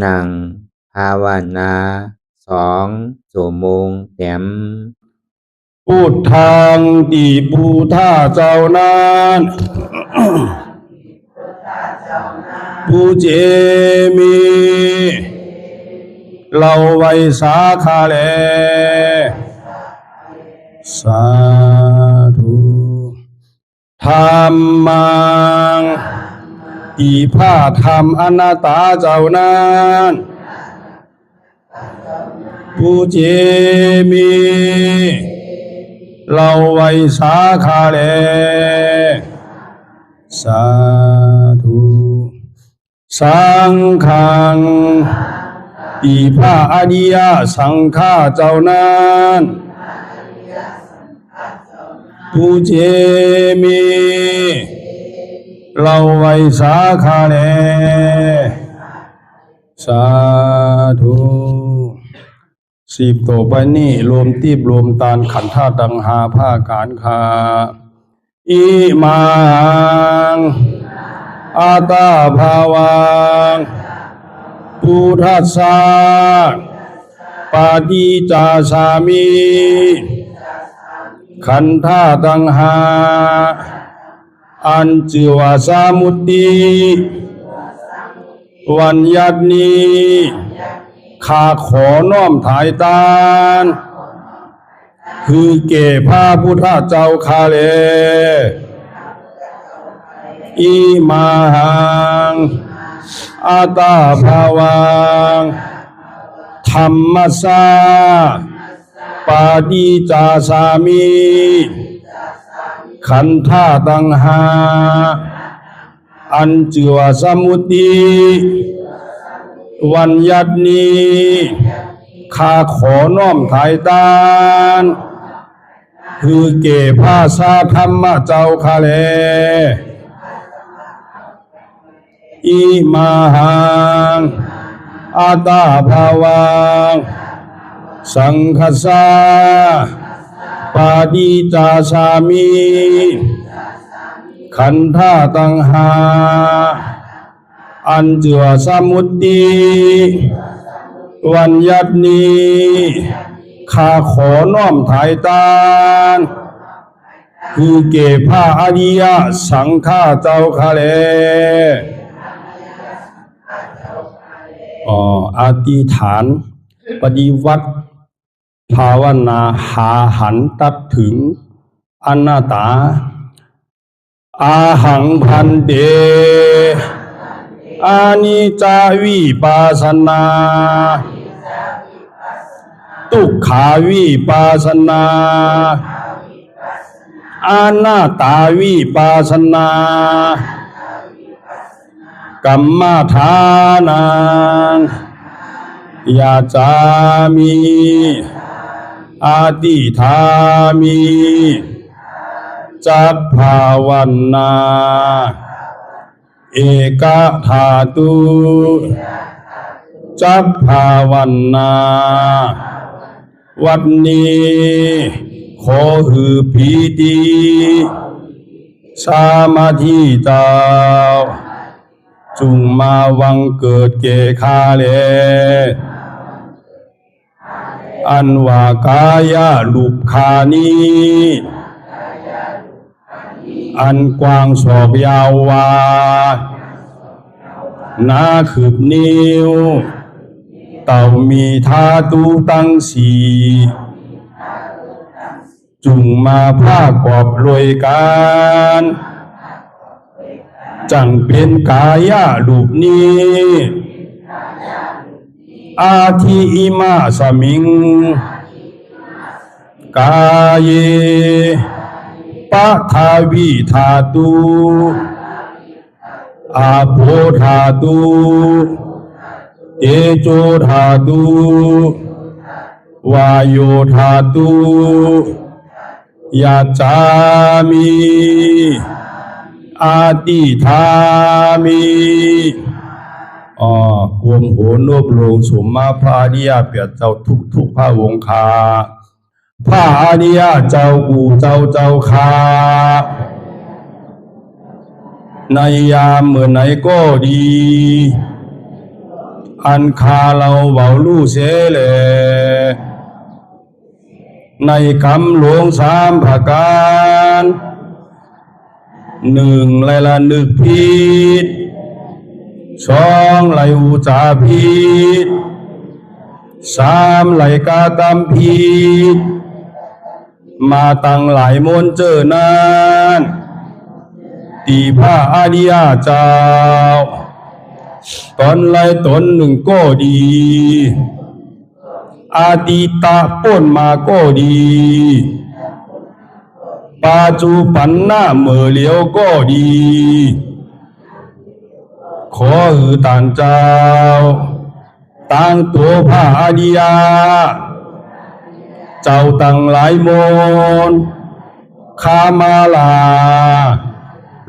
นั่งภาวนา2 ชั่วโมงเต็มพุทธังติพุทธาเจ้านั้นผู้เจมีเราไว้สาขาแลสาธุธรรมังอีพาธรรมอนัตตาเจ้านั้นผู้เจมีเราไว้สาขาแลสาธุสังฆังอีพระอริยสังฆาเจ้านั้นผู้เจมีเราไว้สาขาแลสาธุ10 ต่อไปนี้รวมตีบรวมตานขันธ์ธาตุดังหาผ้าการคาอิมังอาตาภาวังพุทธัสสะปาฏิจจสามิขันธาตุดังหาอัญจิวาสามุตติวันยัตนีข้าขอน้อมถ่ายตานคือเก่พระพุทธเจ้าข้าเลอิมังอาตาภาวังธรรมัสสะปาฏิจจสามิขันธาตุดังหาอัญจิวาสมุตติวันยัตนีข้าขอน้อมถ่ายตานคือเก่พระสาธรรมเจ้าข้าแลอิมังอาตาภาวังสังฆัสสะปาฏิจจสามิขันธาตุดังหาอัญจิวาสมุตติวันยัตนีข้าขอน้อมถ่ายตานคือเก่พระอริยสังฆาเจ้าข้าแลอธิษฐานปฏิวัติภาวนาหาหันตัดถึงอนัตตาอาหังพันเตอานิจจาวิปัสสนาทุกขาวิปัสสนาอนัตตาวิปัสสนากัมมฐานังยาจามิอาติธามิจักภาวันนาเอกธาตุจักภาวันนาวันนี้ขอหือพีติสามาธิเจ้าจุงมาวังเกิดเกคาเลอันว่ากายาลุปคานีอันกว้างศอกยาววานาคืบนิ้วเต่ามีธาตุตั้งสี่จุงมาผ้ากอบรวยการจังเป็นกายาลูปนี้อาทิอิมาสมิงกายเยปะทาวิธาตุอาโภธาตุเตโชธาตุวาโยธาตุยาจามิอาติธามิกวมโหนบลงสมมาพระอริยเปียเจ้าทุกพระวงคาพระอริยเจ้ากูเจ้าคาในยามเมื่อไหนก็ดี อันคาเราเบาลู่เสเลในคำหลวงสามประการหนึ่งไลละนึกผิดสองไลอุจาผิดสามไลกากรรมผิดมาตั้งหลายมนเจอนั้นตีพระอริยเจ้าตนไลตนหนึ่งก็ดีอาติตะป้นมาก็ดีปัจจุบันหน้าเมื่อเลียวก็ดีขอหือต่างเจ้าตั้งตัวพระอริยเจ้าตั้งหลายมนขามาลา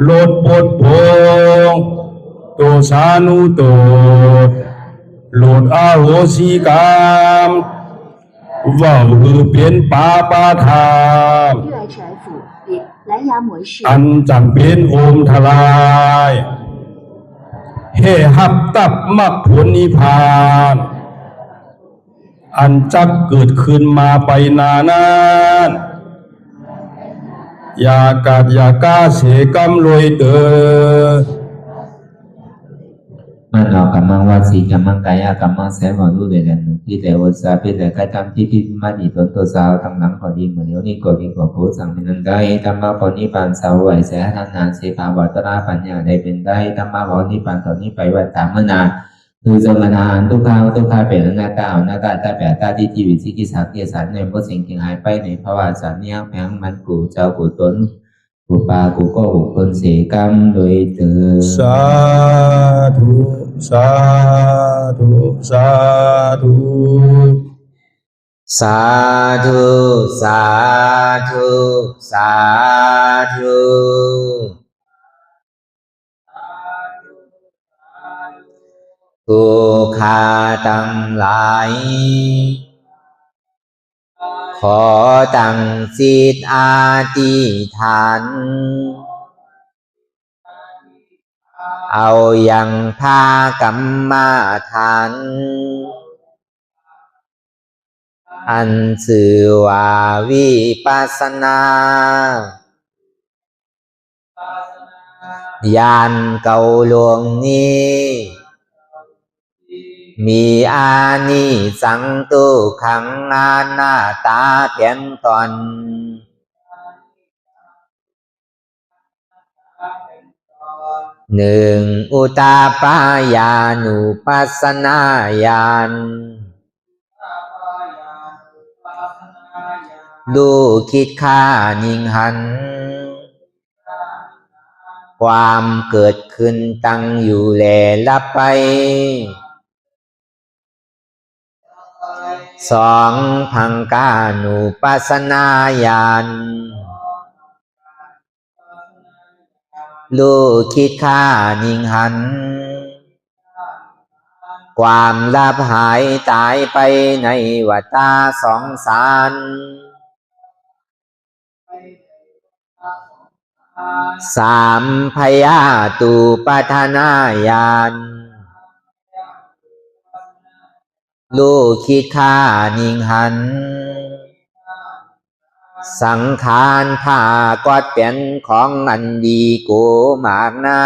ลดปดพงตัวสานุตัวโลดอาโหสิกรรมว่าหือเป็นปาปาธรรม热爱者府比蓝牙模式。 อันจำเป็นโอมทลายเฮหับตับมรรคผลนิพพานอันจักเกิดขึ้นมาไปนานานอย่ากาดอย่ากาเสกรรมรวยเตอมันเรากำลังวาสีกำลังกายกำลังแสวรู้เลยกันที่แต่วัสาเป็นแต่การทำที่พิมาดีต้นตัวสาวตั้งหลังพอดีเหมือนเดี๋ยวนี้ก็ดีกว่าโคสังเป็นนั้นได้ธรรมะปณิปานสาวไหวแสทานานเสภาวัตราปัญญาได้เป็นได้ธรรมะปณิปานตอนนี้ไปวันตามมานานคือสมณานทุกข้าวทุกข้าเป็นหน้าตาหน้าตาตาแปดตาที่ชีวิตที่กิสักเกียสันในพวกสิ่งที่หายไปในภาวะสันเนียงแผงมันกูเจ้ากูตนกูปากูก็หุคนเสกรรมโดยเถิดสาธุสาธุสาธุสาธุสาธุสาธุทุกขาตั้งหลายขอตั้งจิตอธิษฐานเอาอย่างพากรรมฐานอันชื่อว่าวิปัสสนาญาณเก่าหลวงนี้มีอานิสังตุขังอานาตาเพียงตอนหนึ่งอุตาปายานุปัสสนาญาณดูคิดค่านิ่งหันความเกิดขึ้นตั้งอยู่แลลับไปสองพังกานุปัสสนาญาณรู้คิดค่านิ่งหันความลับหายตายไปในวัฏสงสารสามพยาตุปัฏฐานาญาณรู้คิดค่านิ่งหันสังขารผ้ากอดเป็นของอันดีโกมากนา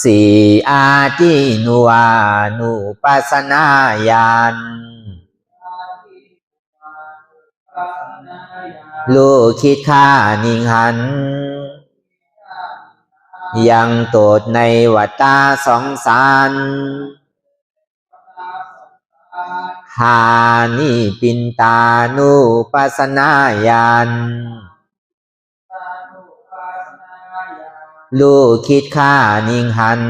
สี่อาทินุวานุปัสสนาญาณรู้คิดค่านิ่งหันยังโตดในวัฏสงสารหานิปินตานุปัสสนาญาณรู้คิดค่านิ่งหัน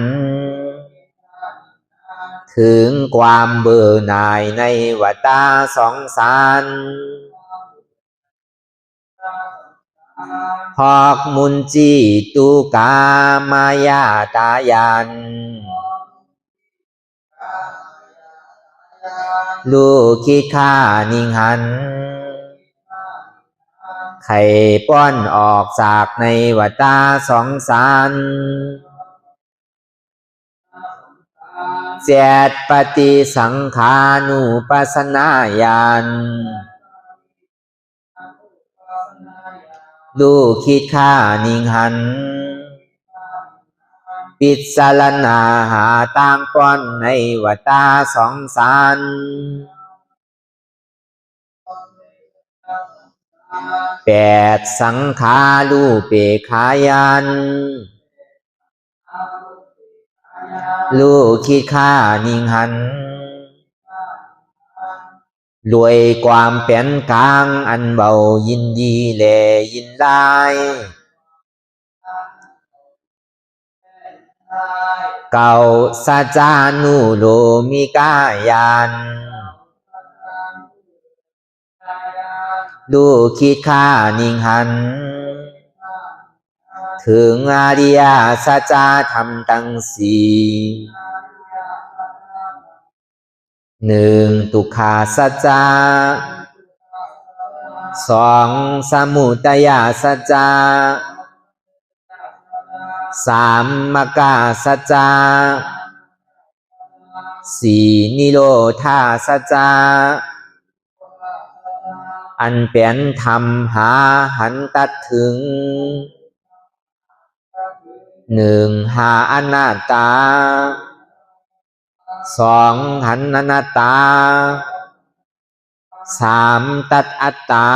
ถึงความเบื่อหน่ายในวัฏสงสารหอกมุนจิตุกามายาตายันรู้คิดค่านิ่งหัน ไข่ป้อนออกจากในวัฏฏะสงสารเจตปฏิสังขานุปัสสนาญาณดูคิดค่านิ่งหันปิศาลนาหาต่างป้อนในวัฏฏะสงสารแปดสังขารูปเปขายานลูกคิดค่านิ่งหันรวยความเป็นกลางอันเบายินดีแลยินได้เก่าสัจจานุโลมิกายานดูคิดค่านิ่งหันถึงอริยสัจธรรมทั้งสี่หนึ่งทุกขาสัจจะสองสมุทัยสัจจะสามมรรคสัจจะสี่นิโรธาสัจจะอันเป็นธรรมหาหันตัดถึงหนึ่งหาอนัตตาสองหันอนัตตาสามตัดอัตตา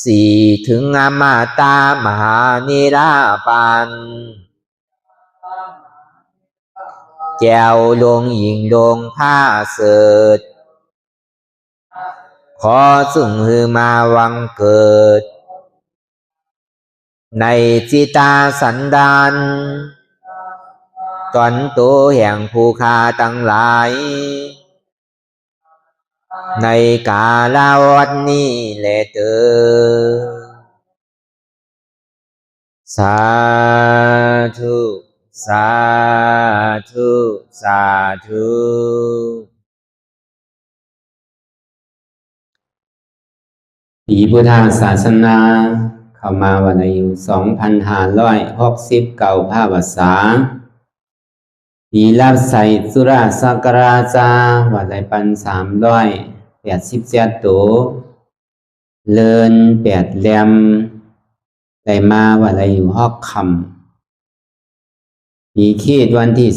สี่ถึงอมตะมหานิราปานแก้วลงหญิงลงผ้าเสดขอสุ่งฮือมาวังเกิดในจิตาสันดานตอนโตแห่งผู้ฆ่าทั้งหลายในกาลวัฏนี้แลเถิดสาธุสาธุสาธุปีพุทธศาสนาเข้ามาวันอายุ2,569 ภาษาปีรับใส่สุราสักราชาวัดไรปัน387 ตัวเลิน8 แรมได้มาวัดอายุ6 ค่ำปีคีดวันที่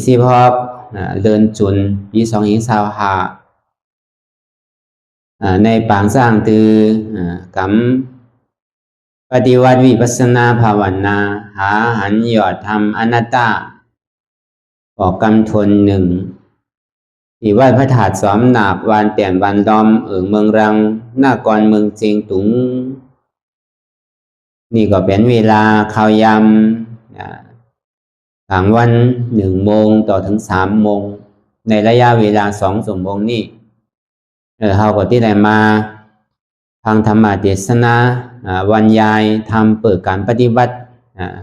16เดือนจุลปี2525ในปางสร้างตือกำปฏิวัติวิปัสสนาภาวนาหาหันยอดธรรมอนัตตาออกกำทนหนึ่งที่วัดพระธาตุสอมหนักวานเตียนวันดอมเมืองรังหน้ากรเมืองเจียงตุงนี่ก็เป็นเวลาข่าวยามกลางวัน1 โมงต่อถึง3 โมงในระยะเวลา2 ชั่วโมงนี้เขาก็ที่ได้มาทางธรรมเทศนาบรรยายทำเปิดการปฏิบัติ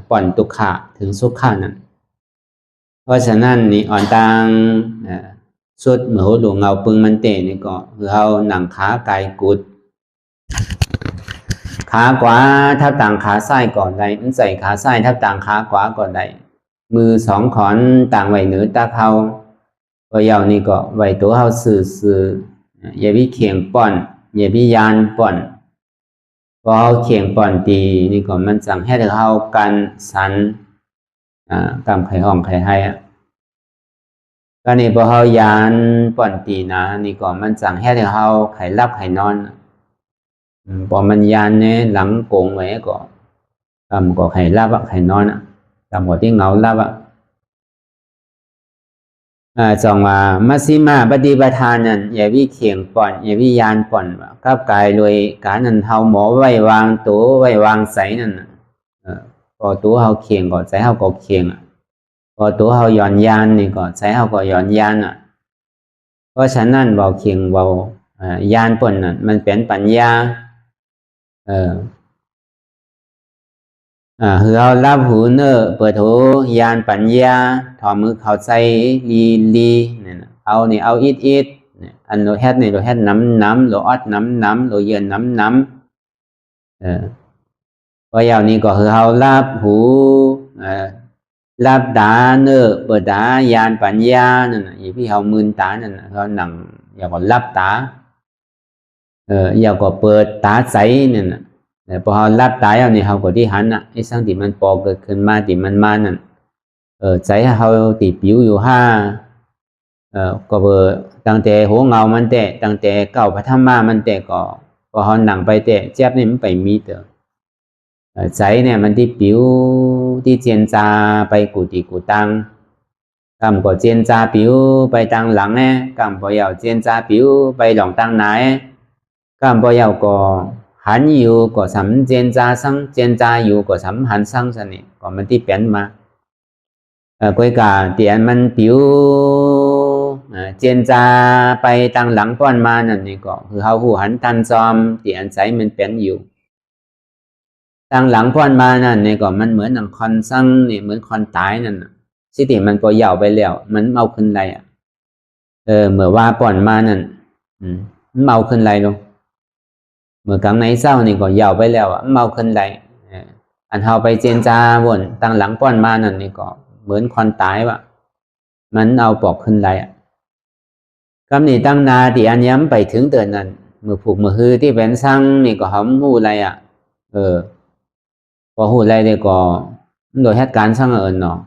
ปล่อนทุกขะถึงสุขะนั้นเพราะฉะนั้นนี่อ่อนตังสุดเหมือนหลวงเงาปึงมันเตะนี่ก็คือเขาหนังขากายกุดขาขวาทับต่างขาซ้ายก่อนใดมันใส่ขาซ้ายทับต่างขาขวาก่อนใดมือ2 ขอนต่างไว้เหนือตาเขาก็ยาวนี่ก็ไว้ตัวเขาสื่ออย่าพี่เขียงป่อนอย่าพี่ยานป่อนพอเขาเขียงป่อนตีนี่ก็มันสั่งให้เขากันสันกำไข่ห้องไข่ให้ก็นี่พอเขายานป่อนตีนะนี่ก็มันสั่งให้เขาไข่รับไข่นอนพอมันยานเนี่ยหลังโกงไว้ก็ก็ไข่รับไข่นอนก็ที่เงารับจองว่ามัชฌิมาปฏิปทานนั้นอย่าวิเขียงป่อนอย่าวิยานป่อนกับกายรวยการนั้นเฮาหมอไว้วางตัวไว้วางใสนั่นพอตัวเฮาเขียงก็ใจเฮาก็เขียงพอตัวเฮาย้อนยานนี่ก็ใจเฮาก็ย้อนยานเพราะฉะนั้นเบาเขียงเบายานป่อนนั่นมันเป็นปัญญาคือเอารับหูเนอเปิดหูยานปัญญาถอมือเข้าใจลีเนี่ยเอานี่เอาอิดอันโลเฮ็ดนี่โลเฮ็ดน้ำโลออดน้ำโลเยือนน้ำ พออย่างนี้ก็คือเขารับหูรับตาเนื้อเปิดตายานปัญญานั่นน่ะอย่างที่เขามืนตานั่นน่ะเขาหนังอย่างก็รับตาอย่างก็เปิดตาใสนั่นน่ะพอเขารับตาอย่างนี้เขาก็ที่หันน่ะไอ้สิ่งที่มันปอเกิดขึ้นมาที่มันมานั่นใจเขาติดผิวอยู่ห้าก็เบอตั้งแต่หัวเงามันแตะตั้งแต่เก่าพระธรรมามันแตะก็พอเขาหนังไปแตะเจ็บนี่มันไปมีเตอใจเนี่ยมันที่ผิวที่เจียนจาไปกูตีกูตังกำก็เจียนจาผิวไปตังหลังเนี่ยกำพอยาวเจียนจาผิวไปหลงตังไหนกำพอยาวก็หันอยู่ก็สำเจียนจาสังเจียนจาอยู่ก็สำหันสังสนิก็มันที่เปลี่ยนมาก้อยกาเตียนมันผิวเจียนจาไปตังหลังป้อนมานั่นนี่ก็คือเขาหูหันตันซอมเตียนใจมันเปลี่ยนอยู่ตังหลังป้อนมานั่นนี่ก็มันเหมือนหนังคอนซังนี่เหมือนคอนตายนั่นสิติมันก็ยาวไปแล้วมันเมาขึ้นไรเมื่อว่าป้อนมานั่นมันเมาขึ้นไรลงเมื่อกลางในเศร้านี่ก็ยาวไปแล้วเมาขึ้นไรอันเขาไปเจียนจาวนตังหลังป้อนมานั่นนี่ก็เหมือนคอนตายว่ะมันเอาปอกขึ้นไรคำนี้ตั้งนาที่อันย้ำไปถึงเตือนนั้นมือผูกมือฮือที่เป็นซังนี่ก็หอมหูไรพอหูไรเดี๋ยวก็โดยเหตุการณ์ซังเนาะ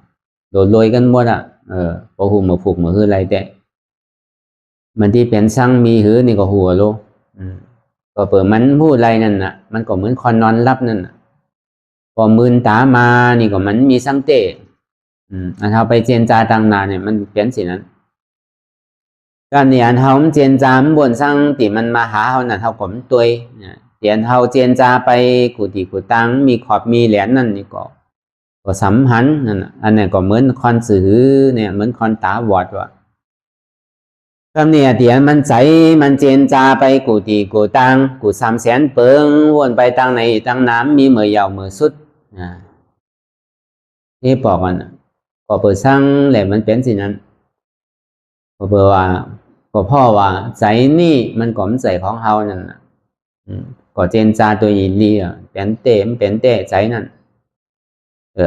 โดนลอยกันหมดพอหูมือผูกมือฮือไรแต่มันที่เป็นซังมีฮือนี่ก็หัวโลก็เปิดมันหูไรนั่นน่ะมันก็เหมือนคอนนอนรับนั่นน่ะพอมืนตามานี่ก็มันมีซังเตะอันเขาไปเจียนจาตังนาเนี่ยมันเปลี่ยนสินั้นการเนี่ยอันเขาเจียนจามบนสร้างติมันมาหาเขานั่นเขาก็มันตัวเตียนเขาเจียนจาไปกุฏิกุตังมีขอบมีเหรียญนั่นนี่ก็สำหันนั่นอันนี้ก็เหมือนคอนสื่อเนี่ยเหมือนคอนตาบอดว่ะการเนี่ยเตียนมันใจมันเจียนจาไปกุฏิกุตังกุ300,000เปิงวนไปตังในตังน้ำมีมือยาวมือสุดนี่บอกกันก็เปิดสร้างแหละมันเป็นสินั้นก็เปิดว่าก็พ่อว่าใจนี่มันก็มันใจของเฮานั่นก็เจนจาตัวยินดีเป็นเตมเป็นเตใจนั่น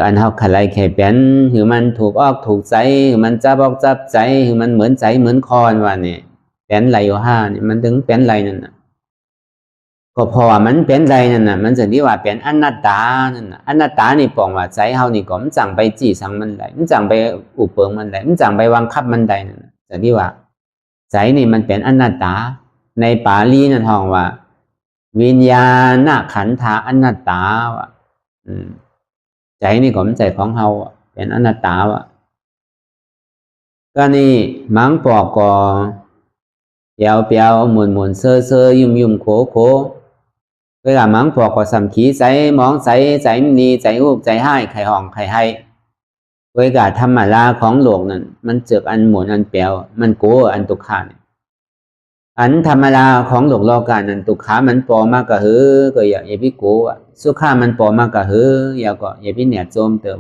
อันเฮาขลายแค่เป็นหรือมันถูกออกถูกใจหรือมันจับออกจับใจหรือมันเหมือนใจเหมือนคอนว่านี่เป็นไรอยู่ห้านี่มันถึงเป็นไรนั่นก็พอมันเป็นไรนั่นน่ะมันจะที่ว่าเป็นอนัตตานั่นน่ะอนัตตานี่ปองว่าใจเฮานี่ก็มันจังไปจี้สังมันได้มันจังไปอุปเปิงมันได้มันจังไปบังคับมันได้นั่นน่ะจะที่ว่าใจนี่มันเป็นอนัตตาในปาลีนั่นห้องว่าวิญญาณขันธาอนัตตาว่ะใจนี่ก็มันใจของเฮาเป็นอนัตตาว่ะก็นี่มังปอกก็เปียวหมุนเซ่อยุ่มโคเวลามังปอกก็สำขีใจมองใจมีใจอุบใจให้ไข่ห้องไข่ให้เวลาธรรมะลาของโลกนั่นมันเจออันหมุนอันเปียวมันโกอันตุกขาอันธรรมดาของโลกโลกานั้นตุกขามันปอมากกะหือก็อย่าพิโกสุขามันปอมากกะหืออย่าพิเนี่ยโจมเตอ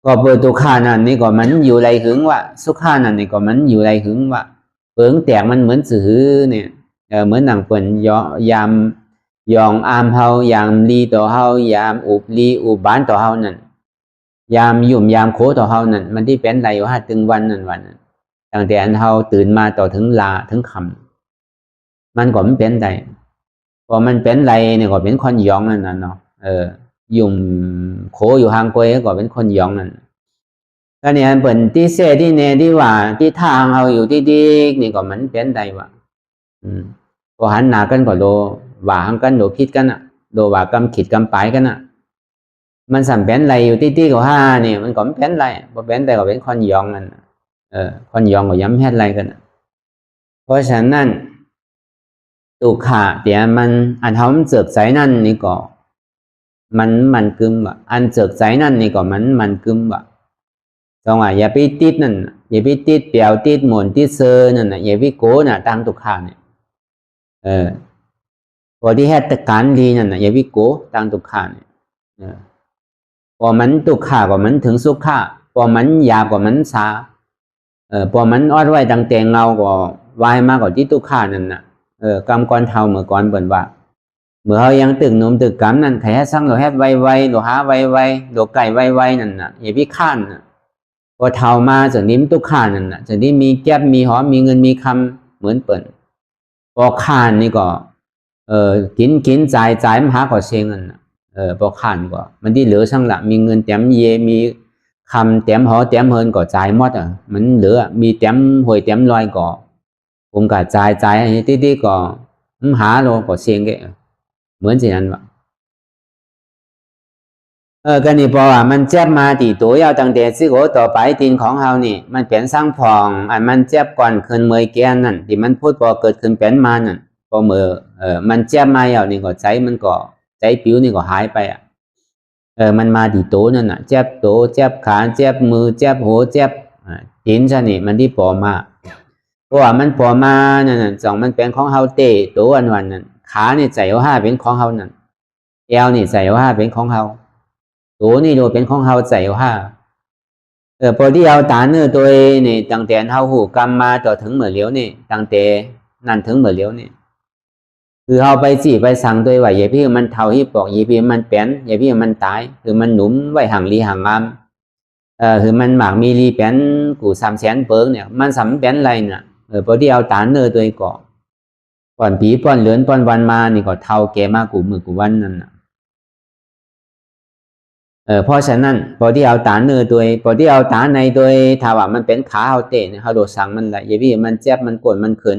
ก็เปิดตุกขานั่นนี่ก็มันอยู่ไรหึงวะสุขานั่นนี่ก็มันอยู่ไรหึงวะเปิงแตกมันเหมือนสื่อเนี่ยเหมือนหนังเปิ่นยามยองอามเฮายามลีต่อเฮายามอุบลีอุบานต่อเฮานั่นยามยุ่มยามโคต่อเฮานั่นมันที่เป็นไรอยู่ห้าถึงวันนั่นตั้งแต่อันเฮาตื่นมาต่อถึงลาถึงคำมันก็มันเป็นไรพอมันเป็นไรเนี่ยก็เป็นคนยองนั่นเนาะยุ่มโคอยู่ห่างกวยก็เป็นคนยองนั่นแล้วเนี่ยเปิ่นที่เสที่เนที่ว่าที่ทางเฮาอยู่ที่ดีนี่ก็มันเป็นไรวะพอหันหน้ากันก็โดว่าหังกันโดคิดกันโดว่ากำขิดกำปายกันมันสั่นเป็นไรอยู่ที่ก็ห้าเนี่ยมันก็เป็นไรพอเป็นไรก็เป็นคนยองนั่นคนยองก็ย้ำแค่ไรกันเพราะฉะนั้นตุขาเดี๋ยวมันอันเขาเจิกใจนั่นนี่ก็มันกึมว่ะอันเจิกใจนั่นนี่ก็มันกึมว่ะจังหวะอย่าไปติดนั่นอย่าไปติดเปียวติดหมุนติดเซอร์นั่นอย่าไปโก้ตามตุขาเนี่ยพอที่เหตุการณ์ดีนั่นอย่าไปโก้ตามตุขาเนี่ยพอมันตุขาก็มันถึงสุขาพอมันยากกว่ามันซาพอมันออดไว้ตั้งแต่เงาก็วายมากกว่าที่ตุขานั่นกำก้อนเท่าเมื่อก่อนเปิ่นว่า มื่อเขายังตึกหนุ่มตึกกำนั่นใครให้สั่งเราให้ไวๆเราหาไวๆเราไก่ไวๆนั่นน่ะอย่าพิข้านน่ะพอเท่ามาจากนี้ตุกข้านนั่นน่ะจากนี้มีแก๊บมีหอมมีเงินมีคำเหมือนเปิ่นพอข้านนี่ก็กินจ่ายมหาก่อเชงนั่นน่ะพอข้านก็มันที่เหลือสั่งละมีเงินเต็มเยมีคำเต็มหอเต็มเฮินก็จ่ายหมดอ่ะมันเหลือมีเต็มหวยเต็มลอยก็ผมก็จ่ายให้ที่ก็หาโลก็เชงแกเหมือนสิ่งนั้นวะก็นี่พอว่ามันเจ็บมาตีตัวยาวตั้งแต่สิโกต่อไปตีนของเฮานี่มันเป็นสร้างพองอันมันเจ็บก่อนขึ้นเมยแกนนั่นที่มันพูดพอเกิดขึ้นเป็นมานั่นพอเมื่อมันเจ็บมายาวนี่ก็ใจมันก็ใจผิวนี่ก็หายไปอ่ะมันมาตีโตนั่นน่ะเจ็บโตเจ็บขาเจ็บมือเจ็บหัวเจ็บตีนซะนี่มันที่ปอมาเพราะว่ามันปอมานั่นสองมันเป็นของเฮาเตโตวันนั่นขานี่ใจว่าเป็นของเฮานั่นเอวนี่ใจว่าเป็นของเฮาตัวนี่โดเป็นของเฮาใจว่าพอที่เอาตาเนื้อตัวนี่ตั้งแต่เฮาหูกรรมมาต่อถึงเหมือนเลี้ยวนี่ตั้งแต่นั่นถึงเหมือนเลี้ยวนี่คือเฮาไปจีไปสั่งตัวว่าอย่าพี่มันเท่าที่บอกอย่าพี่มันเป็นอย่าพี่มันตายคือมันหนุมไว้ห่างลีห่างงามคือมันหมากมีลีเป็นกู300,000เปิงเนี่ยมันสำเป็นอะไรเนี่ยพอที่เอาตาเนื้อตัวก่อนผีป้อนเหลือนป้อนวันมานี่ก็เท่าแก่มากกูมือกูวันนั่นน่ะเพราะฉะนั้นพอที่เอาตาเนื้อตัวพอที่เอาตาในตัวถ้าว่ามันเป็นขาเฮาเตะเนี่ยเฮาโดสั่งมันไหลอย่าพี่มันเจ็บมันกดมันขึ้น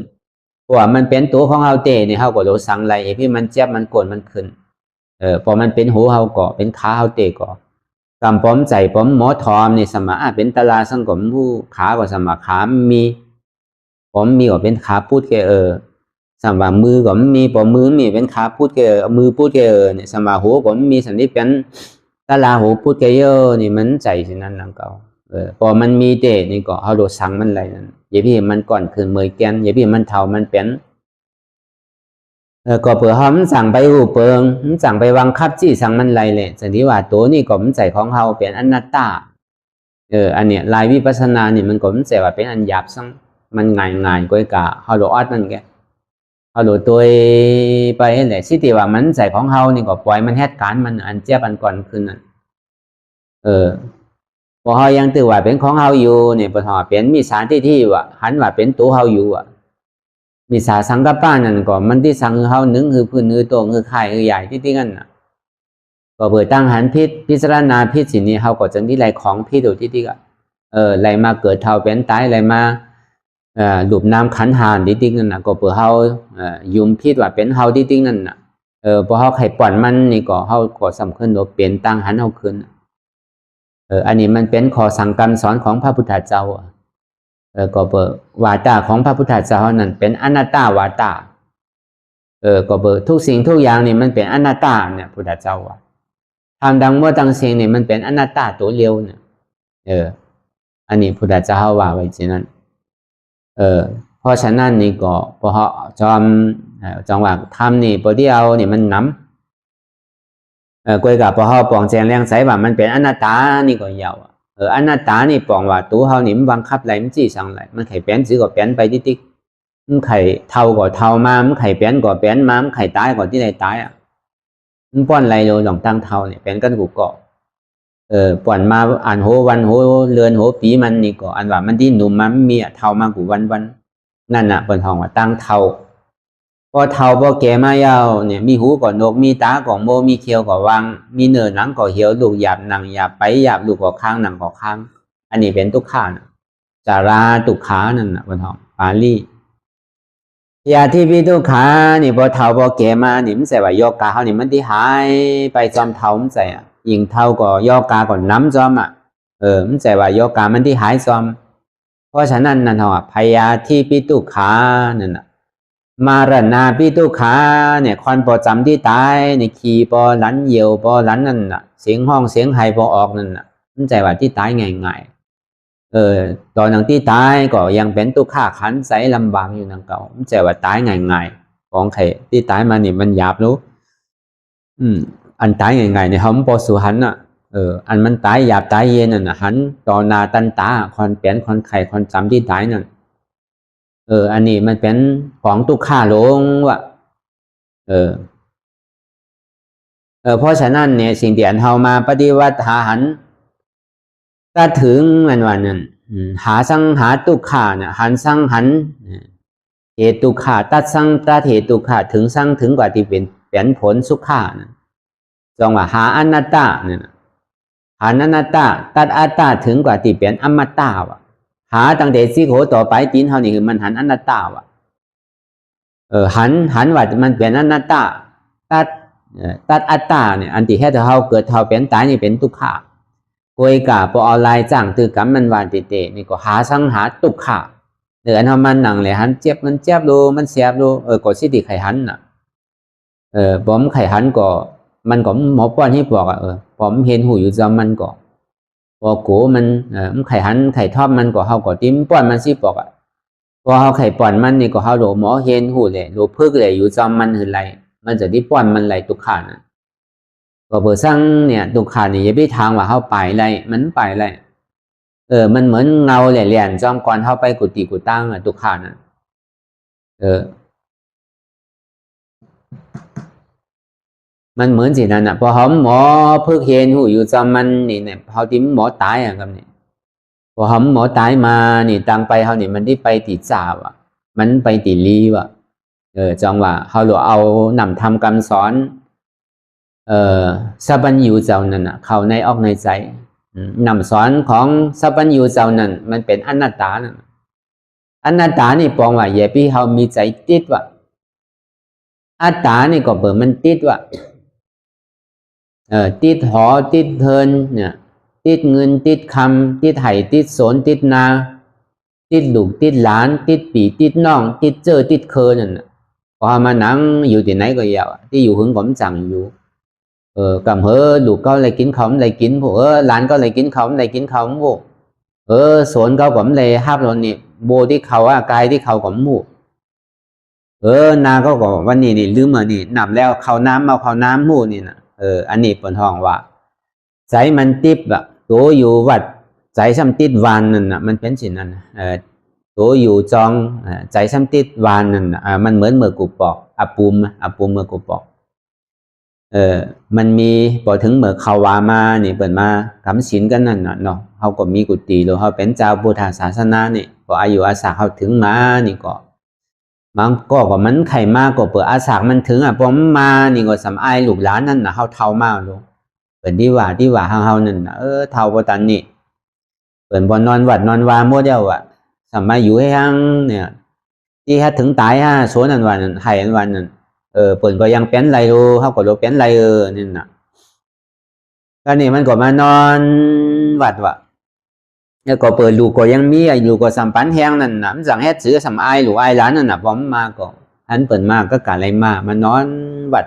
เพราะว่ามันเป็นตัวของเฮาเตะเนี่ยเฮาก็โดสั่งไหลอย่าพี่มันเจ็บมันกดมันขึ้นพอมันเป็นหูเฮาก็เป็นขาเฮาเตะก็กำป้อมใจป้อมหมอทอมนี่สมาเป็นตลาสังกมผู้ขาก็สมาขามีป้อมมีก็เป็นขาพูดแกสำหรับมือก็มีปอมือมีเป็นขาพูดแกมือพูดแกเนี่ยสำหรับหัวก็มีสันนิษฐานตาลาหูพูดแกเยอะนี่มันใจสินั้นนังเก่าพอมันมีเตนี่ก็เอาโดสั่งมันอะไรนั่นอย่าพี่มันก่อนคืนเมยแกนอย่าพี่มันเท่ามันเป็นก็เผื่อเขามันสั่งไปหูเปิงมันสั่งไปวังคับจี้สั่งมันอะไรเลยสันนิว่าตัวนี่ก็มันใจของเขาเป็นอนัตตาอันเนี้ยลายวิปัสสนานี่มันก็มันใจว่าเป็นอันหยาบซังมันง่ายก้อยกะเขาโดอัดนั่นแกเอาโดตัวไปแหละสิที่ว่ามันใจของเฮานี่ก็ปล่อยมันเหตุการณ์มันอันเจ็บอันก่อนขึ้นนั่นพอเฮายังตื่นว่าเป็นของเฮาอยู่เนี่ยพอเป็นมีสารที่ว่าหันว่าเป็นตัวเฮาอยู่อ่ะมีสาสังกัปปะนั่นก็มันที่สังเฮานึงคือพื้นคือโตคือไข่คือใหญ่ที่นั่นน่ะก็เปิดตั้งหันพิจารณาพิสินี้เฮาก็จังที่ไหลของพิโดที่ก็ไหลมาเกิดเท่าเป็นตายไหลมาหลุมน้ำขันหานที่นั่นน่ะก็เปิดเฮายุมพิษว่าเป็นเฮาที่นั่นน่ะพอเฮาไข่ป่อนมันนี่ก็เฮาก็สำคัญว่าเปลี่ยนตั้งหันเฮาขึ้นอันนี้มันเป็นข้อสั่งการสอนของพระพุทธเจ้าก็เปิดวาจาของพระพุทธเจ้านั้นเป็นอนัตตาวาจาก็เปิดทุกสิ่งทุกอย่างนี่มันเป็นอนัตตาเนี่ยพุทธเจ้าว่าทำดังเมื่อตั้งสิ่งนี่มันเป็นอนัตตาตัวเร็วเนี่ยอันนี้พุทธเจ้าว่าไว้ฉะนั้นเพราะฉะนั้นนี่ก็พอจอมว่าทำนี่พอที่เอานี่มันน้ำกวยกับพอเขาปองแจงแรงใสว่ามันเป็นอนัตตานี่ก็ยาวอนัตตานี่ปองว่าตัวเขานี่มันบังคับอะไรมันจี้สั่งอะไรมันไข่เป็นซื้อก็เป็นไปติ๊กมันไข่เท่าก็เท่ามามันไข่เป็นก็เป็นมามันไข่ตายก็ที่ไหนตายอ่ะมันป้อนอะไรโลหลงตั้งเท่าเนี่ยเป็นกันกูเกาะป่อนมาอ่านโหวันโหเรือนโหปีมันนี่ก็อันว่ามันที่หนุ่มมันมีเท่ามากูวันนั่นน่ะเป็นทองว่าตั้งเท่าพอเท่าพอแก่มายาวเนี่ยมีหูก่อนนกมีตาก่อนโมมีเคียวก่อนวางมีเนื้อหนังก่อนเหี่ยวลูกหยาบหนังหยาบไปหยาบลูกก่อค้างหนังก่อค้างอันนี้เป็นทุกขานะจาราตุขานั่นน่ะเป็นทองปาลียาที่พี่ทุกขานี่พอเท่าพอแก่มานี่มันใส่ว่าโยกาเขานี่มันที่หายไปจอมเท่ามันใส่ยิงเท่าก็โยกาก่อนน้ำจอมอ่ะมันใส่ว่าโยกามันที่หายจอมเพราะฉะนั้นนั่นทองพยาที่พี่ทุกขานั่นน่ะมารณาพิทุขาเนี่ยคอนปอจำที่ตายในขี่ปอหลันเหี่ยวปอหลันนั่นน่ะเสียงห้องเสียงไห้ปอออกนั่นน่ะมันใจว่าที่ตายง่ายตอนนั้นที่ตายก็ยังเป็นตุฆ่าขันใสลำบากอยู่นั่งเก่ามันใจว่าตายง่ายของใครที่ตายมานี่มันหยาบรู้อันตายง่ายเนี่ยเขาไม่พอสู่หันน่ะอันมันตายหยาบตายเย็นน่ะหันต่อนาตันตาคอนเปลี่ยนคอนไข่คอนจำที่ตายนั่นอันนี้มันเป็นของตุกข่าลงว่ะ เพราะฉะนั้นเนี่ยสิ่งที่อันเฮามาปฏิวัติหาหันถ้าถึงมันวันนั้นหาสังหาตุกขาเนี่ยหันสังหันเหตุตุกขาตัดสังตัดเหตุตุกขาถึงสังถึงกว่าที่เป็นผลสุขานะจงว่าหาอนัตตาเนี่ยหาอนัตตาตัดอัตตาถึงกว่าที่เป็นอมตะวะหาตั้งแต่สิโขต่อไปตีนเฮานี่คือมันหันอนัตตาวะหันว่ามันเป็นอนัตตาตัดอัตตาเนี่ยอันที่แค่เฮาเกิดเฮาเป็นตายนี่เป็นทุกขะกวยกะปอออนไลน์จ้างตือกรรมมันวานติเตนี่ก็หาสังหาทุกขะเดือนเฮามันหนังเลยหันเจ็บมันเจ็บดูมันเสียบดูก็สิติไขหันน่ะผมไขหันก็มันก็หมอป้อนให้บอกผมเห็นหูอยู่จอมมันก็พอกูมันไขหันไขทอบมันก็เฮาก็ติ้มป้อนมันสิบอกพอเฮาไขป้อนมันนี่ก็เฮาโหลหมอเห็นหูเลยโหลพึกเลยอยู่จอมมันหือไรมันจะที่ป้อนมันไหลตุกขานะก็เบอร์สั่งเนี่ยตุกขานี่อย่าไปทางว่าเฮาไปไรมันไปไรมันเหมือนเงาแหล่ๆจอมก่อนเฮาไปกุฏิกุตั้งตุกขานะมันเหมือนสินั่นน่ะพอหมอเพิ่งเห็นหูอยู่จอมมันนี่เนี่ยเฮาติ้มหมอตายครับนี่พอหมอตายมานี่ตังไปเฮานี่มันได้ไปติดจ่าว่ะมันไปติลีว่ะจังว่าเฮาเอานำทำกรรมสอนสัพพัญญูเจ้านั่นน่ะเข้าในออกในใจนำสอนของสัพพัญญูเจ้านั่นมันเป็นอนัตตานั่นอนัตตานี่ปองว่าอย่าพี่เฮามีใจติดว่าอัตตานี่ก็เปิดมันติดว่าติดหอติดเทินเนี่ยติดเงินติดคำติดไห่ติดสนติดนาติดลูกติดหลานติดปีติดน้องติดเจอติดเคยนั่นน่ะพอมานั่งอยู่ที่ไหนก็ยาวที่อยู่หึงผมสั่งอยู่cầm hơ đủ có lại kín khổng lại kín phụ lán có lại kín khổng lại kín khổng phụ sốn có cũng lại hấp rồi nè bồ đi khẩu cái đi khẩu cũng phụ na có cònวันนี้นี่ลืมมานี่นำแล้วเข้าน้ำเอาเข้าน้ำหมู่นี่นะอันนี้เปิดห้องว่าใจมันติดแบบตัวอยู่วัดใจซ้ำติดวานนั่นน่ะมันเป็นสิ่งนั้นตัวอยู่จองใจซ้ำติดวานนั่นมันเหมือนเมื่อกูปอกอปูมเมื่อกูปอกมันมีพอถึงเมื่อเขาว่ามานี่เปิดมากำศีลกันนั่นน่ะเนาะเขาก็มีกุฏิหรือเขาเป็นเจ้าพุทธศาสนานี่พออายุอาสาเขาถึงมานี่ก็มันก็มันไข่มากก็เปิดอาสามันถึงพอมานี่ก็สำอายลูกหลานนั่นน่ะเขาเท่ามากลูกเปิดที่ว่าเฮานั่นน่ะเท่าพอตันนี่เปิดบนนอนวัดนอนวาโมเดียวสมัยอยู่ให้ยังเนี่ยที่ถ้าถึงตายโซนันวันนั้นไห่อันวันนั้นเปิดก็ยังเป็นไรดูเขาก็รู้เป็นไรนี่น่ะก็นี่มันก็มานอนวัดว่ะแล้วก็เปิดลูกก็ยังมีลูกก็สัมปันแห้งนั่นน่ะมันสั่งให้ซื้อสัมไอลูกไอร้านนั่นน่ะพร้อมมาก็อันเปิดมาก็กะอะไรมามานอนวัด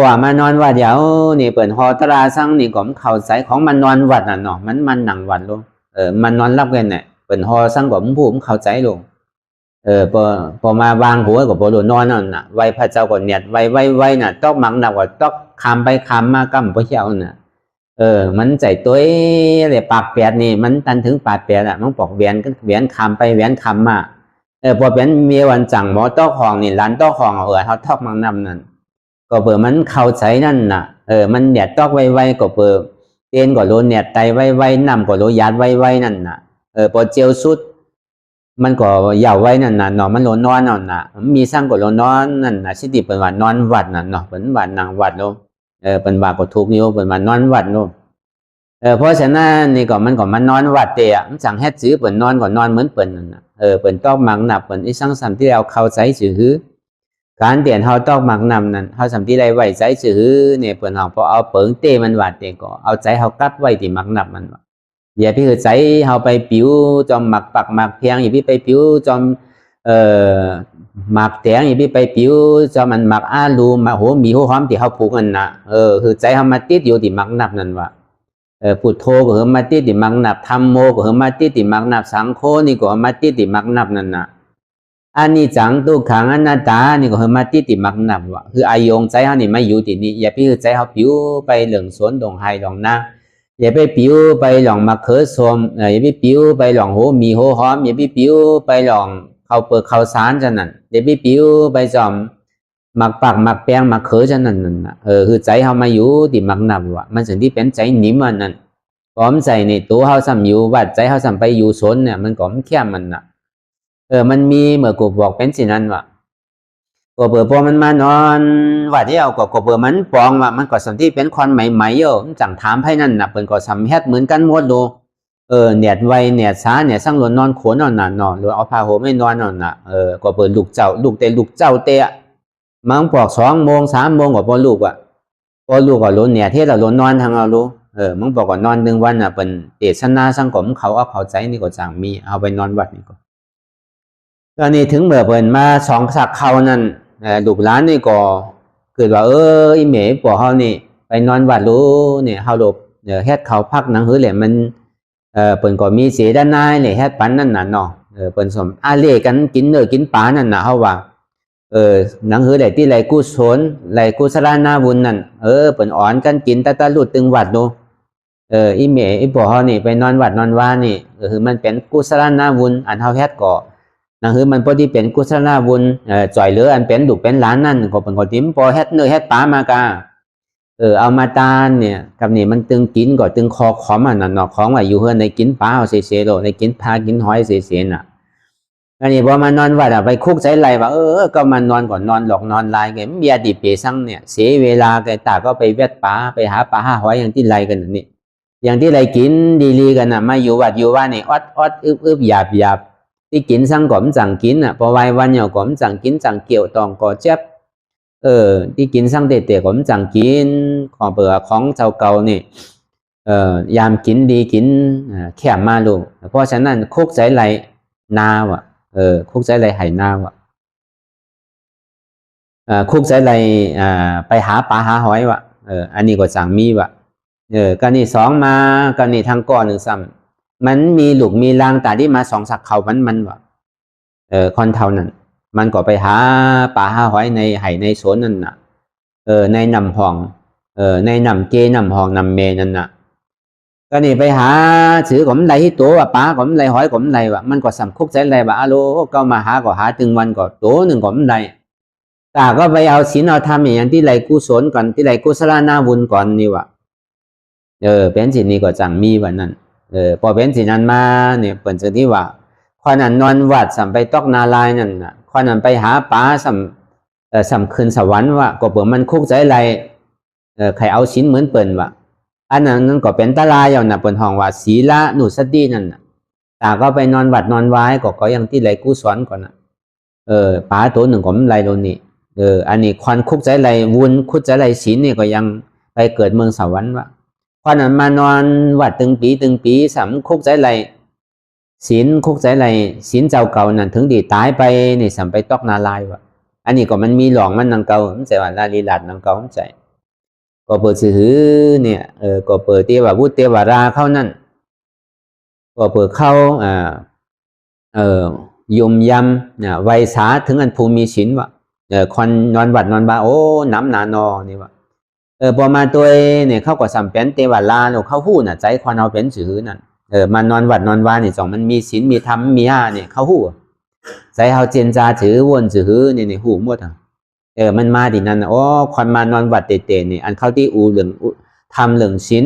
ว่ามานอนวัดเดี๋ยวนี่เปิดฮอตราสั่งนี่ก็เข้าใจของมันนอนวัดน่ะเนาะมันหนังวัดลงมันนอนรับกันเนี่ยเปิดฮอสั่งก็ผมเข้าใจลงพอมาวางหัวกับพอโดนนอนนั่นน่ะไว้พระเจ้าก็เนียดไว้น่ะต้องมังหนักกว่าต้องคำไปคำมากำพระเจ้าน่ะมันใจตัวเลยปากแปดนี่มันตันถึงปากแปดมันปอกเวียนคำไปเวียนคำมาพอเป็นเมียวันจังหมอต้องห้องนี่ร้านต้องห้องเขาทอกมังนำนั่นก็เปิดมันเข้าใจนั่นน่ะมันเนียดต้องไว้ก็เปิดเตียนก็โดนเนียดไตไว้นำก็โดนยัดไว้นั่นน่ะพอเจียวสุดมันก็ยาวไว้นั่นน่ะเนาะมันโลนอนนั่นน่ะมีสร้างก็โลนอนนั่นน่ะสิติเป็นว่านอนวัดน่ะเนาะเป็นว่านางวัดโลเป็นว่าก็ทุกนิ้วเป็นว่านอนวัดโลเพราะฉะนั้นนี่ก็มันก็มันนอนวัดเตะมันสั่งให้ซื้อเป็นนอนก็นอนเหมือนเป็นนั่นน่ะเป็นต้องมังนับเป็นอีสังสัมที่เราเข้าใจซื่อการเตียนเฮาต้องมักนำนั่นเฮาสัมที่ใดไว้ใจซื่อเนี่ยเปิ้นเฮาพอเอาเปิงเตมันวัดเตก็เอาใจเฮากลับไว้ที่มักนับมันว่าอย่าพี่คือใจเฮาไปปิ้วจอมหมักปักหมักเพียงอย่าพี่ไปปิ้วจอมหมักแตงอย่าพี่ไปปิ้วจอมมันหมักอาลูหมักโหมีโหหอมที่เฮาปลูกนั่นน่ะคือใจเฮามาติดอยู่ที่มักนับนั่นว่าพุทโธก็คือมาติดที่มักนับธัมโมก็คือมาติดที่มักนับสังโฆนี่ก็มาติดที่มักนับนั่นน่ะอันนี้จังทุกขังอนัตตานี่ก็คือมาติดที่มักนับว่าคืออายงใจเฮานี่ไม่อยู่ที่นี่อย่าพี่คือใจเฮาปิ้วไปเหลืองสวนดงไห้ดงนาอย่าไปปิ้วไปหลองมะเขือส้มอย่าไปปิ้วไปหลองโหมีโหหอมอย่าไปปิ้วไปหลองข้าวเปลือกข้าวสารจังนั้นอย่าไปปิ้วไปจอม หมักปากหมักแป้งหมักเขยฉะนั้นนั่นน่ะคือใจเฮามาอยู่ที่หมักนับว่ะมันสิ่งที่เป็นใจหนิมอันนั้นก้อมใจนี่ตัวเฮาซ้ำอยู่วัดใจเฮาซ้ำไปอยู่สนเนี่ยมันก้อมแค่มันน่ะมันมีเมื่อกูบอกเป็นสินั้นว่ะก็เปิดพอมันมานอนว่าเดียวก็เปิดมันปองว่ามันก็สัมที่เป็นควันใหม่ๆอยู่จังถามให้นั่นน่ะเปิ้นก็สำเฮ็ดเหมือนกันหมดโลเนียดไวเนียดช้าเนี่ยสั่งหลนนอนโขนนอนน่ะนอนหรือเอาผ้าห่มให้นอนนอนน่ะก็เปิดลูกเจ้าลูกเตะมังปอก2 โมง 3 โมงก็พอลูกก็หลนเนี่ยเทศแล้วหลนนอนทางเอาลูมังบอกก็นอน1 วันน่ะเปิ้นเทศนาสังคมเขาเอาเข้าใจนี่ก็จังมีเอาไปนอนวัดนี่ก็ตอนนี้ถึงเมื่อเปิ้นมา2 สักเขานั่นลูกหลานนี่ก็เกิดว่าอีเมย์บอกเฮานี่ไปนอนวัดรู้เนี่ยเฮาหลบเฮ็ดเขาพักหนังหือแหละมันเปิ้นก็มีเสดานายเนี่ยเฮ็ดปันนั่นน่ะเนาะเปิ้นสมอาเลกันกินเนื้อกินปลานั่นน่ะเฮาว่าหนังหือได้ที่ไรกุศลไรกุศลนาบุญนั่นเปิ้นอ่อนกันกินตะลุดตึงวัดโนอีเมย์อีบอกเฮานี่ไปนอนวัดนอนว่านี่คือมันเป็นกุศลนาบุญอันเฮาเฮ็ดก็นั่นคือมันพอที่เป็นกุศลบุญจ่อยเหลืออันเป็นลูกเป็นหลานนั่นก็เป็นคนติ้มพอเฮ็ดเนื้อเฮ็ดปลามากาเอามาตาเนี่ยกับนี่มันตึงกินก็ตึงคอขอมอันนั้นเนาะของว่าอยู่เฮือนในกินปลาเอาเสียๆโลในกินปลากินหอยเสียๆน่ะอันนี้พอมานอนวัดไปคุกใจไหลว่าก็มานอนก่อนนอนหลอกนอนลายแกเบียดิเปซังเนี่ยเสียเวลาแกตาก็ไปเวทปลาไปหาปลาหาหอยอย่างที่ไรกันนี่อย่างที่ไรกินดีๆกันน่ะมาอยู่วัดอยู่ว่านี่อดอึบหยาบที่กินสั่งก่อมจังกินพอวัยวันเหยาก่อมจังกินจังเกี่ยวตองก่อเจ็บที่กินสั่งเตะก่อมจังกินของเปลือกของเจ้าเก่านี่ยามกินดีกินแค่มาลูกเพราะฉะนั้นคุกใจไหลนาวะคุกใจไหลไหนาวะคุกใจไหลไปหาปลาหาหอยวะอันนี้ก็จังมีวะกันนี่2มากันนี่ทางก่อน1 ซ้ำมันมีลูกมีลางแต่ที่มา2 สักเขามันวะคนเท่านั้นมันก็ไปหาปลาหาหอยในไหในสวนนั่นน่ะในนำห้องในนำเกนำห้องนำเมนั่นน่ะก็นี่ไปหาถือผมไหลตัวว่าปลาผมไหลหอยผมไหลวะมันก็สำคุกใจไหลว่าอะโลก็มาหาก็หาถึงวันก็ตัวหนึ่งผมไหลตาก็ไปเอาศีลเอาธรรมอย่างที่ไหลกุศลก่อนที่ไหลกุศลนาบุญก่อนนี่วะเป็นสิ่งนี้ก็จังมีวันนั้นพอเป็นสิ่งนั้นมาเนี่ยเป็นสิ่งที่ว่าข้อนั้นนอนวัดสัมไปตอกนาลายนั่นน่ะข้อนั้นไปหาปลาสัมคืนสวรรค์ว่าก็เปิดมันคุกใจไรใครเอาชิ้นเหมือนเปิ่นว่าอันนั้นก็เป็นตาลายอย่างน่ะเปิ่นห้องว่าศีลนุสตินั่นน่ะตาก็ไปนอนวัดนอนวายก็ยังที่ไรกุศลก่อนน่ะปลาตัวหนึ่งก็มันไรโดนนี่อันนี้ควันคุกใจไรวุ้นคุกใจไรศีลนี่ก็ยังไปเกิดเมืองสวรรค์ว่าข้อนั้นมานอนวัดตึงปีสัมคุกใจไรศีลคุกใจไรศีลเจ้าเก่านั่นถึงดีตายไปนี่สัมไปตอกนาลายวะอันนี้ก็มันมีหลองมันนังเก่ามันใจว่าลาลีลาดนังเก่ามันใจก็เปิดสื่อเนี่ยก็เปิดเทวบุตรเทวราเข้านั่นก็เปิดเข้ายุมยำไวสาถึงอันภูมิศีลวะคนนอนวัดนอนบ้าโอ้น้ำหนานอนี่วะพอมาตัวเนี่ยเขาก็สัมเป็นเทวราเราเขาหู้น่ะใจคนเอาเป็นสื่อนั่นมานอนวัดนอนวานี่สองมันมีศีลมีธรรมมีห้าเนี่ยเขาหู้ใจเขาเจนจาถือวนถือนี่หูหมดมันมาดินั่นคนมานอนวัดเตะนี่อันเขาที่อูเหลืองทำเหลืองศีล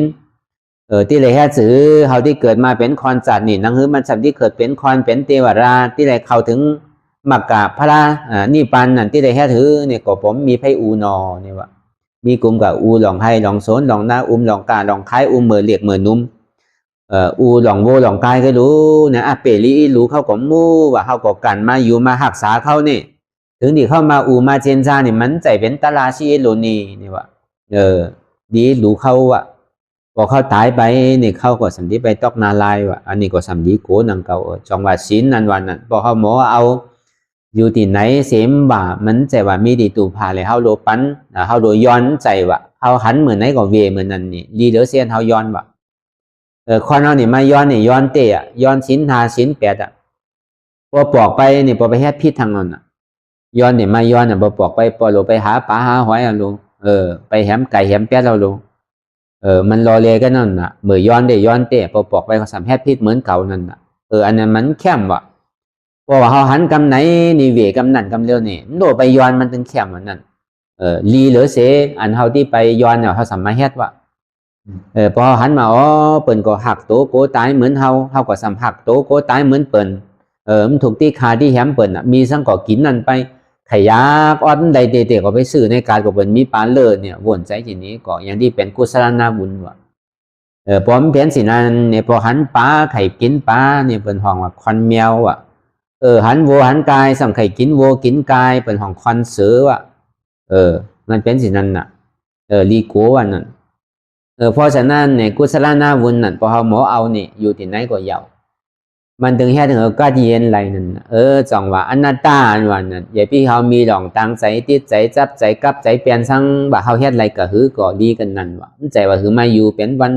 ที่ไรแค่ถือเขาที่เกิดมาเป็นคอนจัดนี่นังฮือมันสัมที่เกิดเป็นคอนเป็นเทวราที่ไรเขาถึงมักกะพระนี่ปันนั่นที่ไรแค่ถือเนี่ยก็ผมมีไพ่อูนอนี่วะมีกลุ่มกับอูหลองให้หลองโซนหลองหน้าหลองกาหลองคล้ายเมือเรียกเมือนุ่มอูหลองโวหลองกายก็รู้นะเปรีรู้เข้ากับมู่ว่าเข้ากับกันมาอยู่มาหักษาเข้านี่ถึงที่เข้ามาอูมาเจนจานี่มันใจเป็นตาลาชีโลนีนี่วะดีรู้เข้าว่ะพอเข้าตายไปนี่เข้าก็สัมดีไปตอกนาลายวะอันนี้ก็สัมดีโกนังเก่าจังว่าศีลนั้นวันนั้นพอเขาหมอเอาอยู่ที่ไหนเสมบ่ามันใจว่ามีดีตูพาเลยเข้าโลปันเข้าโลย้อนใจว่ะเข้าหันเหมือนไหนก็เวเหมือนนั้นนี่ดีเหลือเสียนเข้าย้อนว่ะคนเอานี่มาย้อนนี่ย้อนเตะย้อนศีล5ศีล8พอปอกไปนี่พอไปแฮดพิษทางนั้นย้อนนี่มาย้อนพอปอกไปพอโลไปหาปลาหาหอยเอาลงไปแหมไก่แหมแป๊ดเอาลงมันรอเลกันนั่นน่ะเมื่อย้อนได้ย้อนเตะพอปอกไปก็สามแฮดพิษเหมือนเก่านั่นน่ะอันนั้นมันแค้มว่ะเพราะว่าเขาหันกำไหนนี่เวกำนั่นกำเร็วนี่โดไปย้อนมันถึงแค้มเหมือนนั้น ลีเหลือเสอันเฮาที่ไปย้อนเนี่ยเฮาสามารถเฮ็ดว่าพอหันมาเปิ้นก็หักโตโกตายเหมือนเฮาก็สำหักโตโกตายเหมือนเปิ้นมันถูกที่คาที่แหมเปิ้นมีสังก็กินนั่นไปขยากอ้อนใดเตะก็ไปซื้อในการก็เปิ้นมีปานเลิศเนี่ยวนใจทีนี้ก็อย่างที่เป็นกุศลนาบุญว่าพอมันเป็นสินั้นเนี่ยพอหันปลาไข่กินปลาเนี่ยเปิ้นห้องว่าควันแมวอ่ะหันวัวหันกายสังไข่กินวัวกินกายเปิ้นห้องควันเสือว่ะมันเป็นสินั้นน่ะลีโกว่านั่นเพราะฉะนั้นเนี่ยกุศลนาบุญนั่นพอเฮาหมอเอานี่อยู่ที่ไหนก็ยาวมันถึงแค่ถึงก็เย็นไรนั่นจังว่าอนัตตาอันวันนั้นอย่าพี่เฮามีหลงตั้งใจติดใจจับใจกับใจเปลี่ยนซังบ่าเฮาเฮ็ดไรก็หือก็ดีกันนั่นว่ามันใจว่าหือมาอยู่เป็นวัน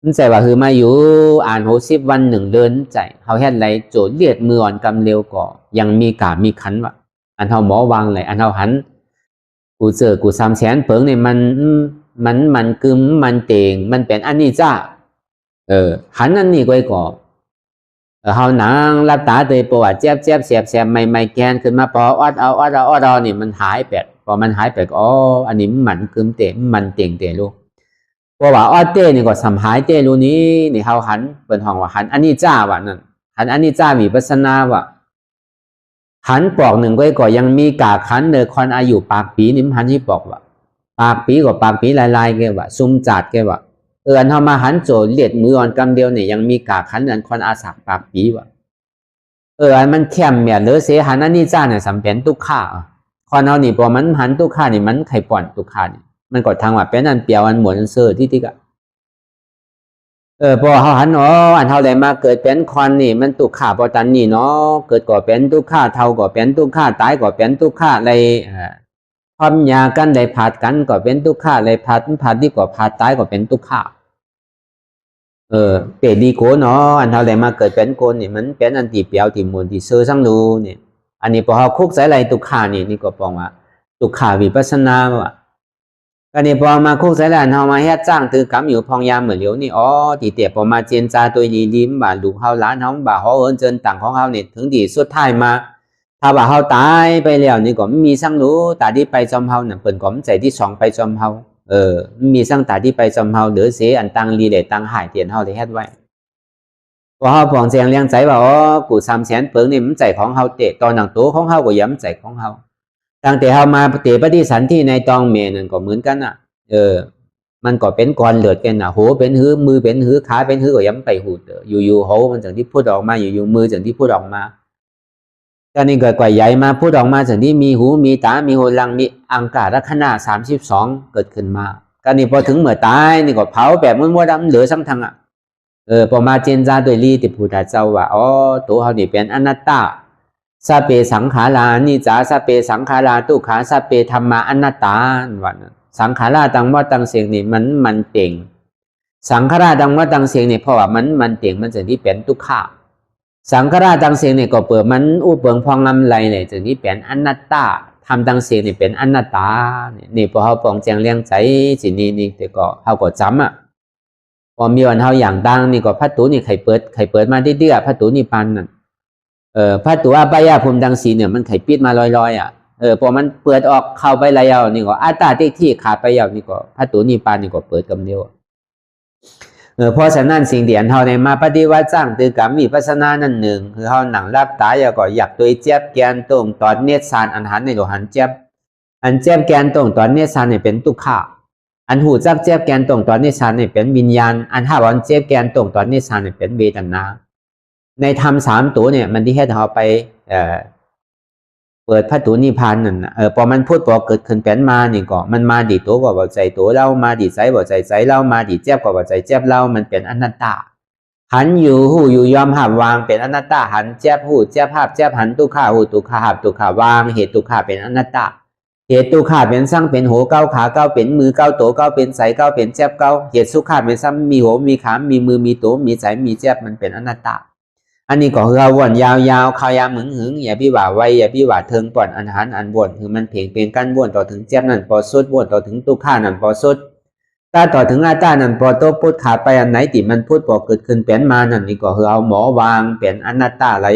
มันใจว่าหือมาอยู่อ่าน60 วัน1 เดือนใจเฮาเฮ็ดไรโจดเลียดมืออ่อนกำเร็วก็ยังมีกามีขันว่าอันเฮาหมอวางเลยอันเฮาหันกูเจอกู3 แสนเปิงเนี่ยมันกึมมันเต่งมันเป็นอันนี้จ้าหันอันนี้ก็เฮาหนังรับตาเตยปวดเจ็บเสียบไม่แกนขึ้นมาพออดเอานี่มันหายไปพอมันหายไปอันนี้มันกึมเตะมันเต่งเตะลูกเพราะว่าอดเตนี่ก็สัมหายเตลูนี้นี่เฮาหันเป็นห้องว่าหันอันนี้จ้าว่านั่นหันอันนี้จ้ามีปัสนาว่าหันปอกหนึ่งก็ยังมีกาขันเดอคอนอายุปากปีนี่มันหันที่ปอกว่าปากปีก็ปากปีลายแกว่าซุ่มจัดแกว่าอันเฮามาหันโจเลียดมืออ่อนกำเดียวเนี่ยยังมีกาขันอันคอนอาศักปากปีว่าอันมันแคมเนี่ยเหลือเสียหันอันนี้จ้าเนี่ยสำเป็นทุกข้าคอนเฮานี่พอมันหันทุกข้านี่มันไข่ป่อนทุกข้านี่มันก็ทางว่าเป็นอันเปียวอันหมวนอันเซอร์ที่กะพอเฮาหันอันเฮาได้มาเกิดเป็นคอนนี่มันทุกข้าพอตันนี่เนาะเกิดก็เป็นทุกข้าเท่าก็เป็นทุกข้าตายก็เป็นทุกข้าอะไรความยากันได้ผาดกันก็เป็นทุกข้าเลยผาดดีกว่าผาดตายก็เป็นทุกข้าเปรดีโกเนาะอันเท่าไรมาเกิดเป็นโกนนี่มันเป็นอันตีเปียวตีมวนตีเซอร์สังรูนี่อันนี้พอเขาคุกใส่ไรตุกขานี่ก็ปองว่าตุกขาวิปัสสนาว่ะอันนี้พอมาคุกใส่ไรอันเฮามาเฮ็ดจ้างตือกำอยู่พองยามเหมือนเหลียวนี่ตีเตียพอมาเจนจาตัวยีลิ้มบ่าลูกเฮาล้านเฮาบ่าเฮาเอิ้นเจินต่างของเฮานี่ถึงดีสุดท้ายมาถ้าว่าเฮาตายไปแล้วนี่ก็ไม่มีสังรู้ตาที่ไปจอมเฮาน่ะเปิ้นก็ใจที่2ไปจอมเฮามีสังตาที่ไปจอมเฮาเหลือเสียอันตังรีเลตังหายเตียนเฮาได้เฮ็ดไว้พอเฮาปองแจงเลี้ยงใจว่ากู3 แสนเปิงนี่มันใจของเฮาเตะตอนหนังโตของเฮาก็ย้ำใจของเฮาตั้งแต่เฮามาเตะปฏิสันที่ในตองเมนั่นก็เหมือนกันน่ะมันก็เป็นก้อนเลือดกันน่ะโหเป็นหื้อมือเป็นหื้อขาเป็นหื้อก็ย้ำไปหูอยู่ๆโหมันจังที่พูดออกมาอยู่มือจังที่พูดออกมาก็นี่ก็กว่าใหญ่มาพูดออกมาจากที่มีหูมีตามีโหลังมีอังการัคนา32เกิดขึ้นมาก็นี่พอถึงเมื่อตายนี่ก็เผาแบบมั่วๆดำเหลือซ้ำทางพอมาเจนจาโดยลีติพุทธเจ้าว่าตัวเขานี่เป็นอนัตตาสัพเพสังขารานิจจาสัพเพสังขาราทุกขาสัพเพธัมมาอนัตตาว่าสังขาราตังว่าตังเสียงนี่มันเต่งสังขาราตังว่าตังเสียงนี่เพราะว่ามันเต่งมันจะที่เป็นทุกขาสังขารตังเสียงเนี่ยก็เปิดมันอุเปิงพองลำไรเนี่ยจึงนี้เป็นอนัตตาทำตังเสียงเนี่ยเป็นอนัตตานี่พอเขาปองแจงเลี้ยงใจสินี่แต่ก็เขาก็จำพอมีวันเขาอย่างดังนี่ก็พัตตุนี่ไข่เปิดมาเรื่อยๆพัตตุนี่ปันนั่นพัตตุอาปายาภูมิดังสีเนี่ยมันไข่ปิดมาลอยพอมันเปิดออกเข้าไปแล้วนี่ก็อัตตาที่ขาดไปแล้วนี่ก็พัตตุนี่ปันนี่ก็เปิดกำเดียวเพราะฉะนั้นสิ่งที่อันเฮาในมาปฏิวัติจ้างตือกรรมวิปัสสนานั่นหนึ่งคือเฮาหนังรับตายก็อยากตัวเจ็บแกนตรงตอนเนสานอันหันในโลหันเจ็บอันเจ็บแกนตรงตอนเนสานเนี่ยเป็นทุกขาอันหูจักเจ็บแกนตรงตอนเนสานเนี่ยเป็นวิญญาณอันห้าวันเจ็บแกนตรงตอนเนสานเนี่ยเป็นเวทนาในธรรม3ตัวเนี่ยมันที่ให้เฮาไปเปิดพระตูนิพพานนั่นพอมันพูดพอเกิดขึ้นเป็นมานี่ก็มันมาดีตัวก็บ่ใจตัวเรามาดีใจบ่ใจเรามาดีเจ็บก็บ่ใจเจ็บเรามันเป็นอนัตตาหันอยู่หูอยู่ยอมหับวางเป็นอนัตตาหันเจ็บหูเจ็บหับเจ็บหันตุกขาหูตุกขาหับตุกขาวางเหตุตุกขาเป็นอนัตตาเหตุตุกขาเป็นสร้างเป็นโหเก้าขาเก้าเป็นมือเก้าโตเก้าเป็นใสเก้าเป็นเจ็บเก้าเหตุสุขาเป็นซ้ำมีโหมีขามีมือมีโตมีใสมีเจ็บมันเป็นอนัตตาอันนี้ก็คือวนยาวๆข่าวยามหึงอย่าพี่ว่าไวอย่าพี่ว่าเทิงป่อนอันหันอันวนคือมันเพียงเป็นกันวนต่อถึงเจ็บนั่นพอสุดวนต่อถึงตุกขานั่นพอสุดถ้าต่อถึงอาตานั่นพอโตพุทธขาไปอันไหนที่มันพูดพอเกิดขึ้นเป็นมานั่นนี่ก็คือเอาหมอวางเป็นอนัตตาไหล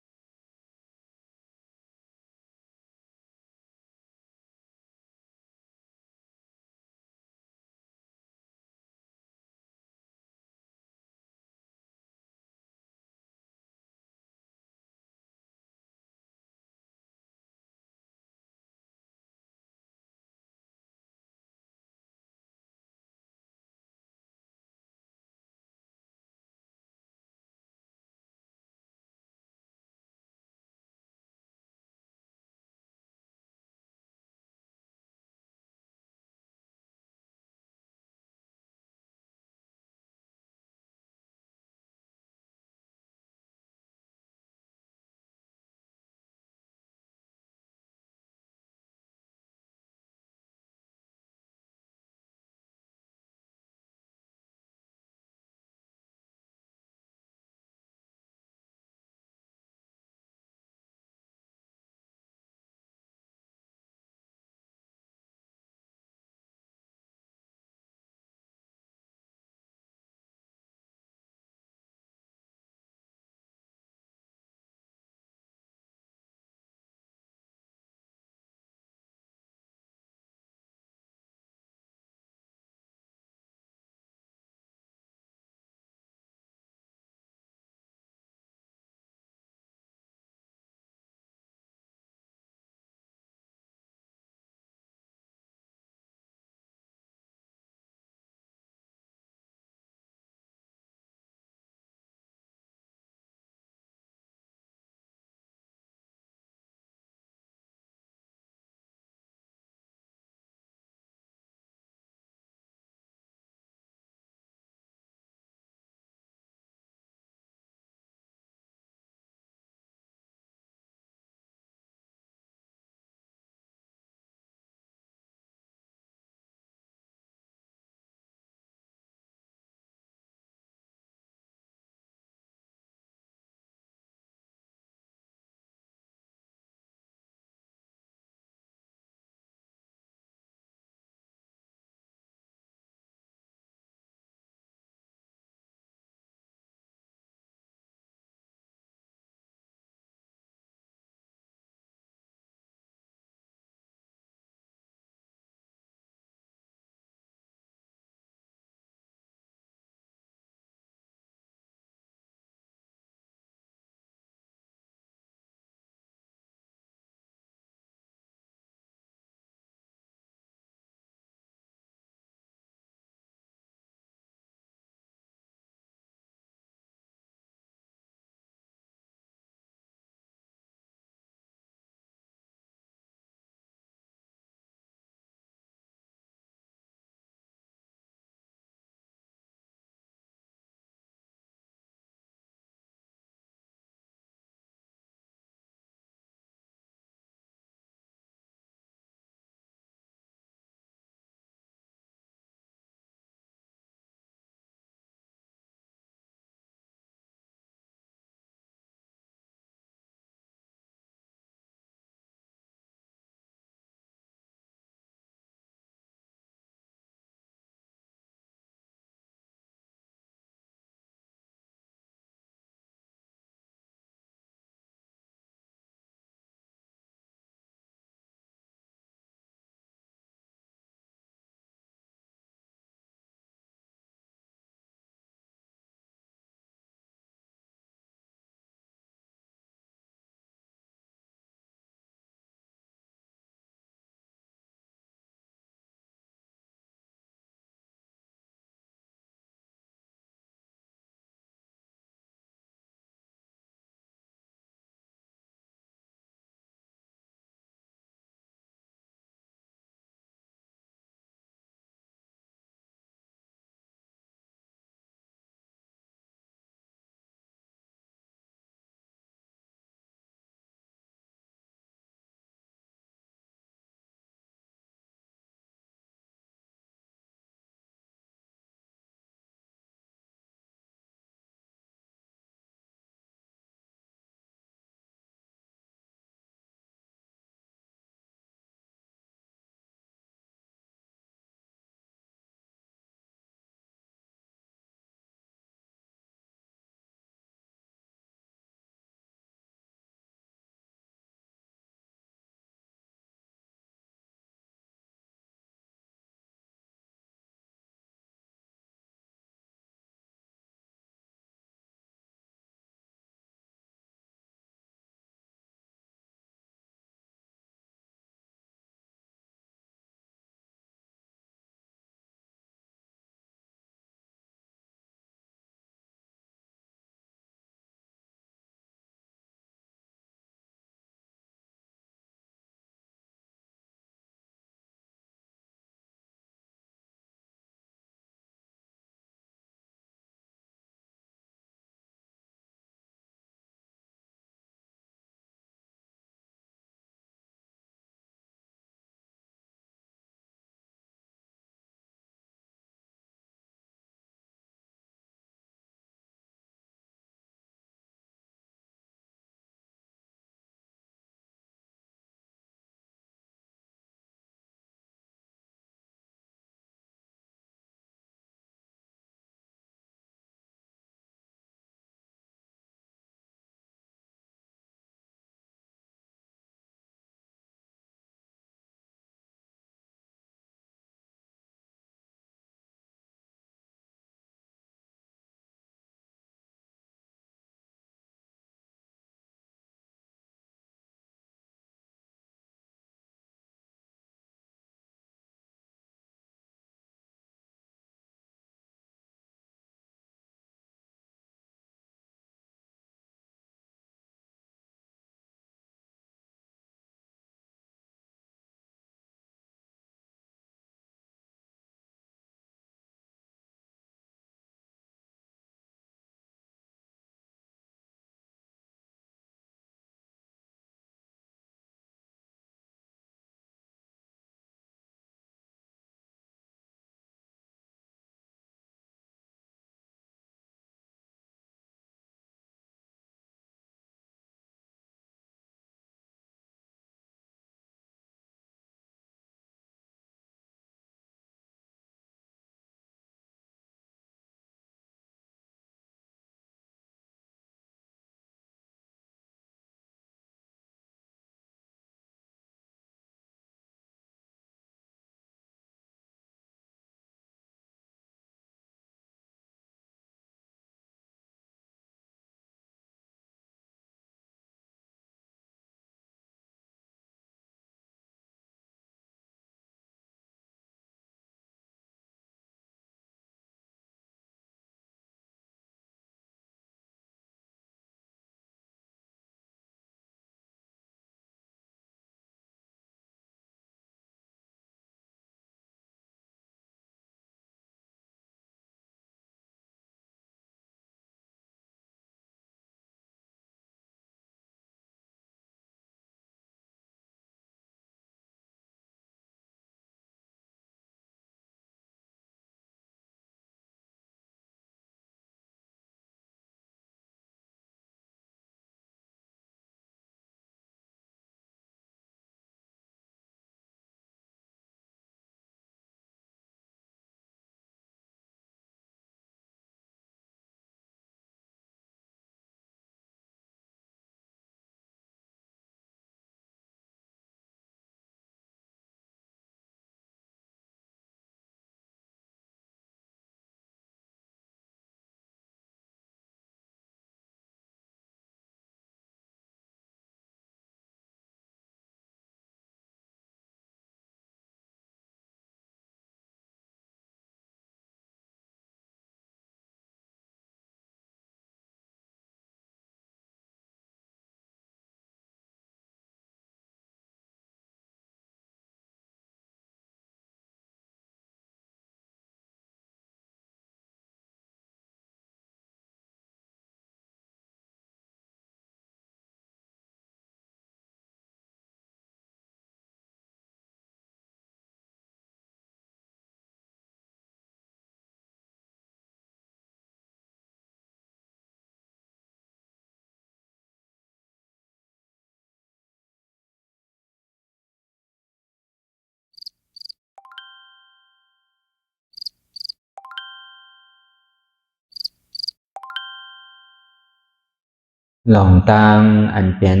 หลองตังอันเป็น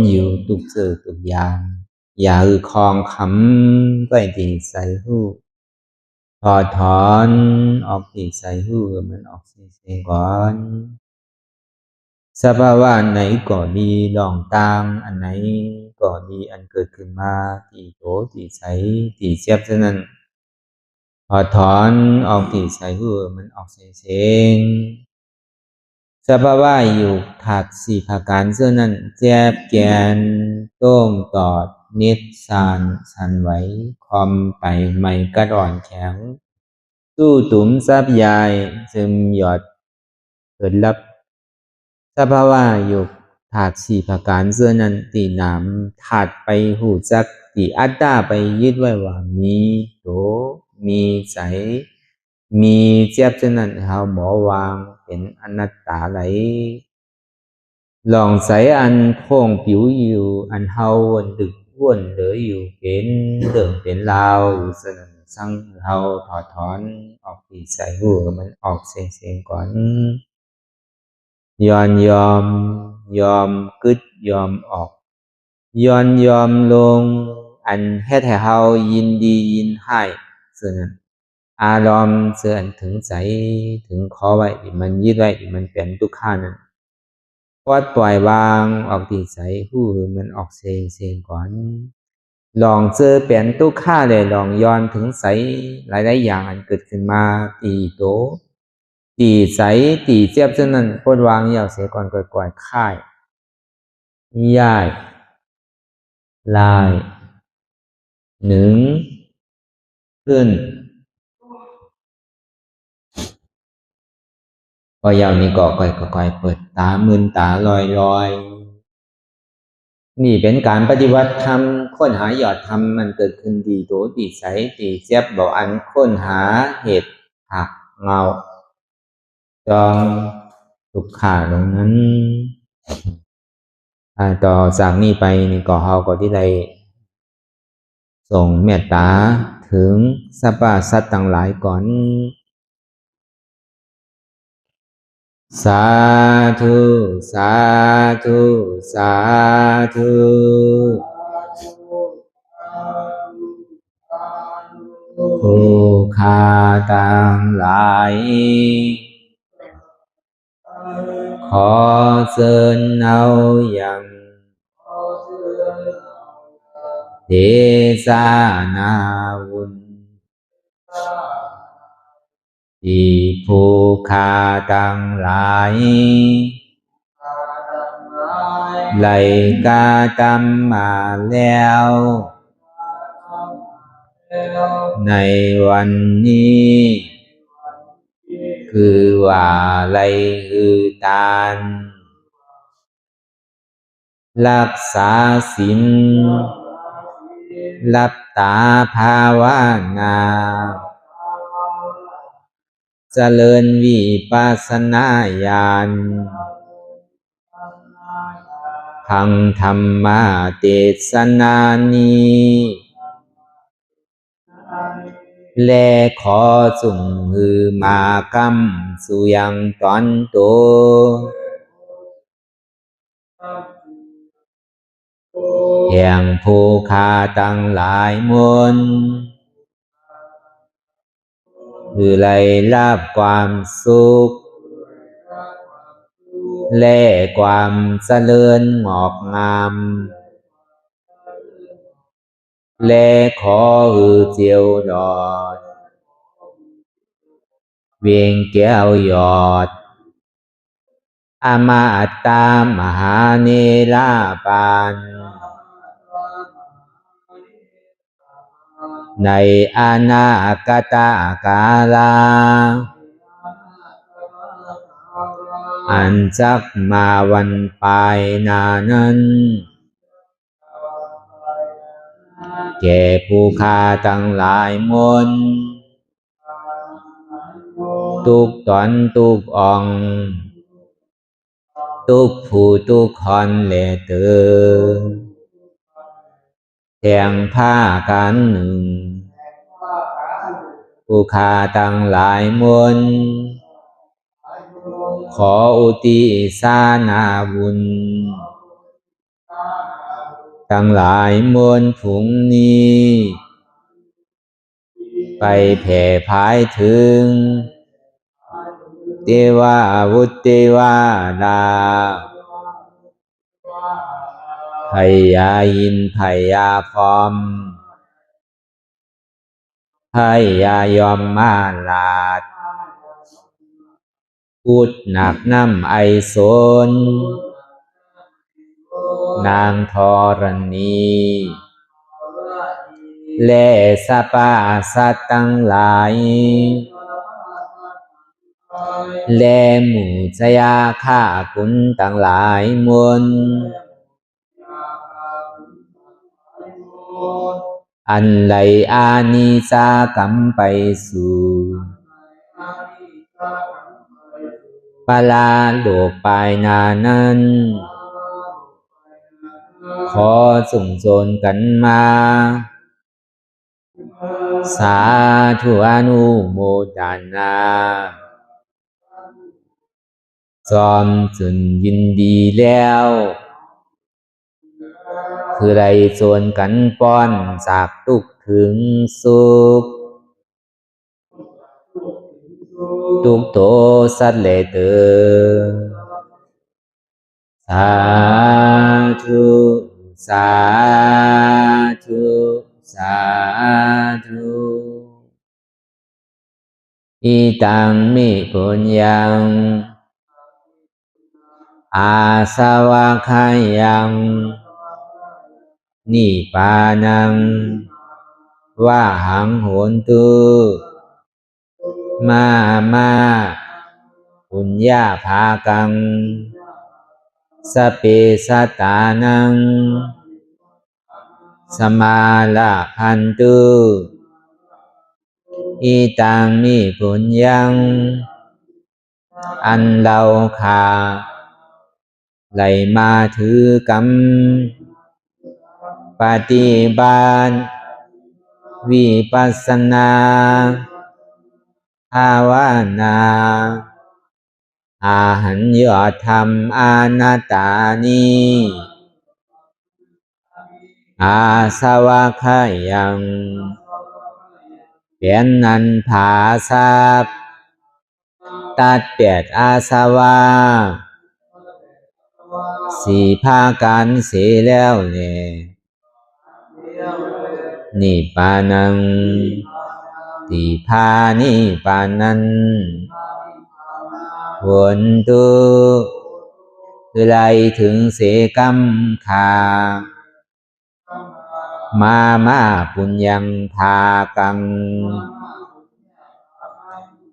อยู่ตุกเจอตุกยามอย่าอือคองคำไปตีใส่หูถอดถอนออกตีใส่หูมันออกเสียงก่อนสภาวะไหนก็ดีหลองตังอันไหนก็ดีอันเกิดขึ้นมาตีโตตีใสตีเสียบฉะนั้นถอดถอนออกตีใส่หูมันออกเสียงสภาวะอยู่ถักสี่ภาการเสื้อนั้นแจบแกนต้งตอดนิดสานสันไหวคอมไปไม่กระดอนแข็งสู้ตุ๋มซับยายซึมหยอดเกิดลับสภาวะอยู่ถักสี่ภาการเสื้อนั้นตีหนามถัดไปหูจักตีอัตตาไปยึดไว้ว่ามีโตมีใจมีเจ็บฉะนั้นเฮาหมอวางเป็นอนัตตาไหลลองใส่อันโค้งผิวอยู่อันเฮาวนดึกวนเหลืออยู่เป็นเรื่องเป็นราวอยู่ฉะนั้นสั่งเฮาถอดถอนออกที่ใส่หูมันออกเสียงก่อนยอมกึดยอมออกยอมลงอันเฮ็ดให้เฮายินดียินให้ฉะนั้นอารมณ์เสื่อถึงใจถึงขอไว้มันยึดไว้มันเป็นทุกขานั้นปล่อยวางออกที่ใจหูมันออกเสียงก่อนลองเจอเป็นทุกขาเลยลองย้อนถึงใสหลายๆอย่างอันเกิดขึ้นมาตีโตตีใสตีเจ็บฉะนั้นปลดวางยาวเสียก่อนก่อยๆค่ายย่ายลายหนึ่งขึ้นพอยาวนี้ก็ค่อยเปิดตามึนตาลอยนี่เป็นการปฏิบัติธรรมค้นหายอดธรรมมันเกิดขึ้นดีโตดีใสดีเจ็บบอกอันค้นหาเหตุหักเงาจองทุกขาตรงนั้นต่อจากนี้ไปนี่ก็เฮาก็ที่ได้ส่งเมตตาถึงสรรพสัตว์ต่างหลายก่อนสาธุสาธุสาธุผู้ฆ่าต่างหลายขอเชิญเอาอย่างเทศนาวุญที่ผู้ฆ่าต่างหลายไหลกาตามมาแล้วในวันนี้คือว่าไหลอือตานรักษาศีลหลับตาภาวนาเจริญวิปัสสนาญาณพังธรรมเทศนานี้และขอสุงหือมากรรมสุยังตอนโตแห่งผู้ฆ่าตั้งหลายมนคือไล่ลาบความสุขและความเจริญงอกงามและขอหือเจียวดอดเวียงแก้วยอดอมาตามหาเนรปานในอนาคตกาลาอันจักมาวันปลายนานั้นแก่ผู้ฆ่าทั้งหลายมนทุกตอนทุกองทุกผู้ทุกคนและเตือแทงผ้ากันหนึ่งผู้ฆ่าทั้งหลายมน ขออุทิศนาบุญทั้งหลายมวลผงนี้ไปแผ่พายถึงเทวาวุตเทวาดาพยายินพยาพรหมพยายอมมาลาดพูดหนักน้ำไอโซนนางธรณีและสรรพสัตว์ทั้งหลายและหมู่ชยาข้าคุณทั้งหลายมวลอันไหลอานิสากรรมไปสู่ปลาโลกปลายนานั้นขอส่งโจรกันมาสาธุอนุโมทนาจอมจุนยินดีแล้วคือไรโจรกันป้อนจากทุกข์ถึงสุขทุกโตสัตว์เลเตอสาธุสาธุสาธุอิตังมิปุญญังอาสวะคายังนิปานังวะหังโหนตุมาปุญญาภากังสเปสัตตานังสมาลาพันตุอิตังมิปุญญังอันเราขาไหลมาถือกรรมปฏิบัติวิปัสสนาภาวนาอาหันยอดธรรมอานาตานีอาสวะคายังเป็นนันผาทรัพย์ตัดเปียดอาสวะสี่ภากันเสียแล้วเนี่ยนิพพานังติพานิพพานันผลตุคือไรถึงเสกรรมขามาปุญญังภากัง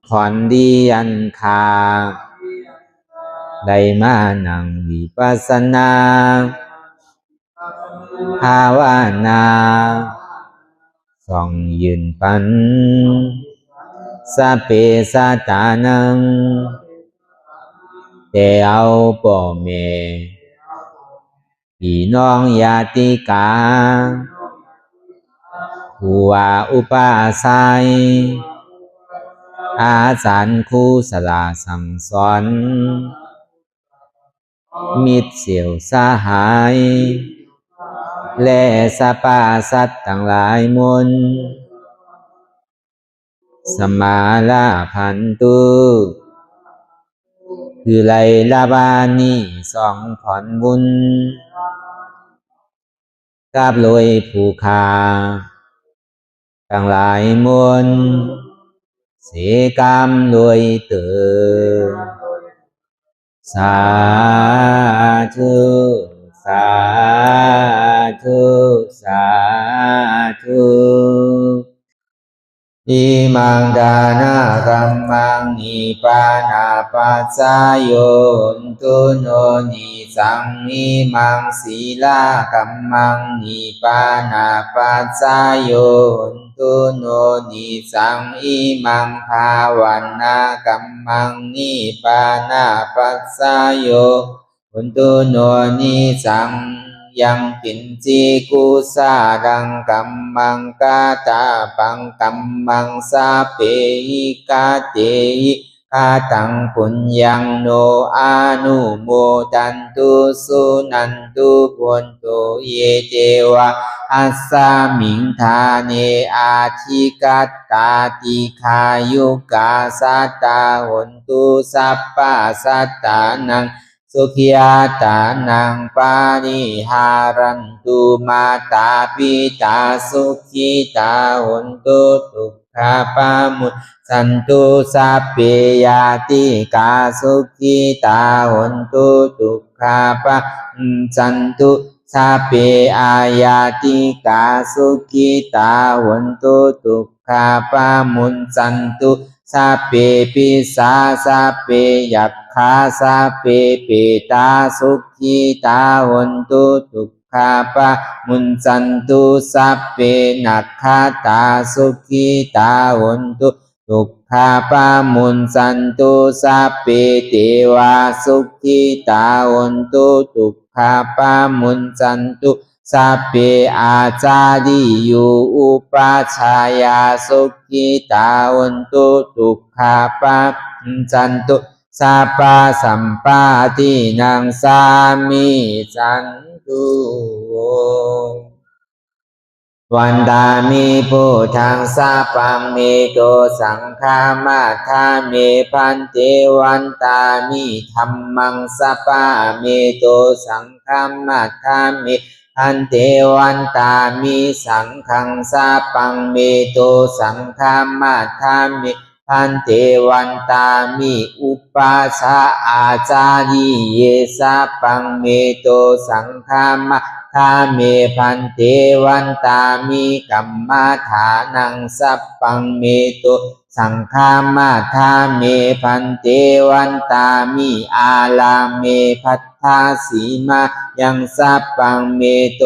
ขอนดีอันคาได้มานังวิปัสสนาภาวนาส่องยืนปันสเปสัตตานังแต่เอาป่อแม่พี่น้องญาติกาผู้ว่าอุปาสัยอาจารย์ครูสลาสั่งสอนมิตรเสี่ยวสหายและสรรพสัตว์ทั้งหลายมวลสมาลาพันตุคือไลลาบานีสองผ่อนบุญกับลอยผู้คาทั้งหลายมวลเสกรรมลอยเตือสาธุสาธุสาธุอิมังดานากัมมังนิปานาปัสสายโยนตุโนนิสังอิมังศีลากัมมังนิปานาปัสสายโยนตุโนนิสังอิมังภาวันนากัมมังนิปานาปัสสายโยนตุโนนิสังยังกินจีกุสาดังกัมมังกาตาปังกัมมังสาเปหิกาเตหิ คาตังปุญญังโนอานุโมทันตุสุนันตุพุนตุเยเจวะอัสสามิงทาเนอาทิกัตตาติขายุกาสัตตาหุนตุสัพพะสัตตานังสุขิยาตานังปานิหารันตุมาตาปิตาสุขิตาหุนตุทุกขาปามุสันตุสัพเพยาติกาสุขิตาหุนตุทุกขาปาสันตุสัพเพอายาติกาสุขิตาหุนตุทุกขาปามุสันตุสัพเพปิสาสัพเพยัคฆาสัพเพเปตาสุขิตาหุนตุทุกขาปามุสันตุสัพเพนัคขตาสุขิตาหุนตุทุกขาปามุสันตุสัพเพเทวาสุขิตาหุนตุทุกขาปามุสันตุสัพเพอาจาริยุอุปัชฌายาสุขิตาหุนตุทุกขาปามุสันตุสัพพะสัมปาทินังสามิสันตุวันตามิพุทธังสัพพังเมโตสังฆามาทาเมพันเตวันตามิธัมมังสัพพะเมโตสังฆามาทาเมพันเตวันตามิสังฆังสัพพังเมโตสังฆามาทาเมพันเตวันตามิอุปัสสะอาจาริเยสัพพังเมโตสังฆามาทาเมพันเตวันตามิกัมมาฐานังสัพพังเมโตสังฆามาทาเมพันเตวันตามิอาลาเมพัทธาสีมายังสัพพังเมโต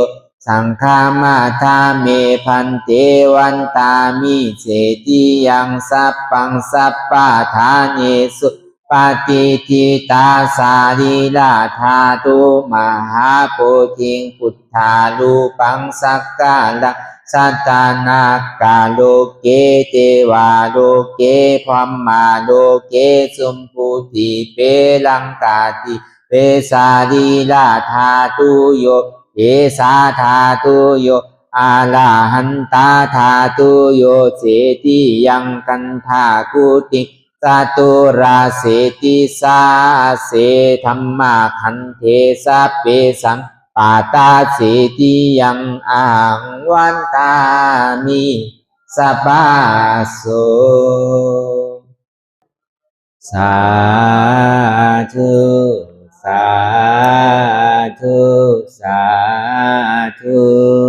สังฆามาทาเมพันเตวันตามิเจติยังสัพพังสัพพะทาเนสุปฏิทิตาสาริลาธาตุมหาโพธิงพุทธาลูปังสักกาลังสัตตานากาโลเกเทวาโลเกพรหมาโลเกสุมพุติเปลังกาติเปสาริลาธาตุโยเอสาธาตุโยอาลาหันตาธาตุโยเสติยังกันธากุติสตุราเสติสาเสธัมมาคันเทสะเปสังปาตาเสติยังอังวันตามิสัพพะโสสาธุสาธุสาธุ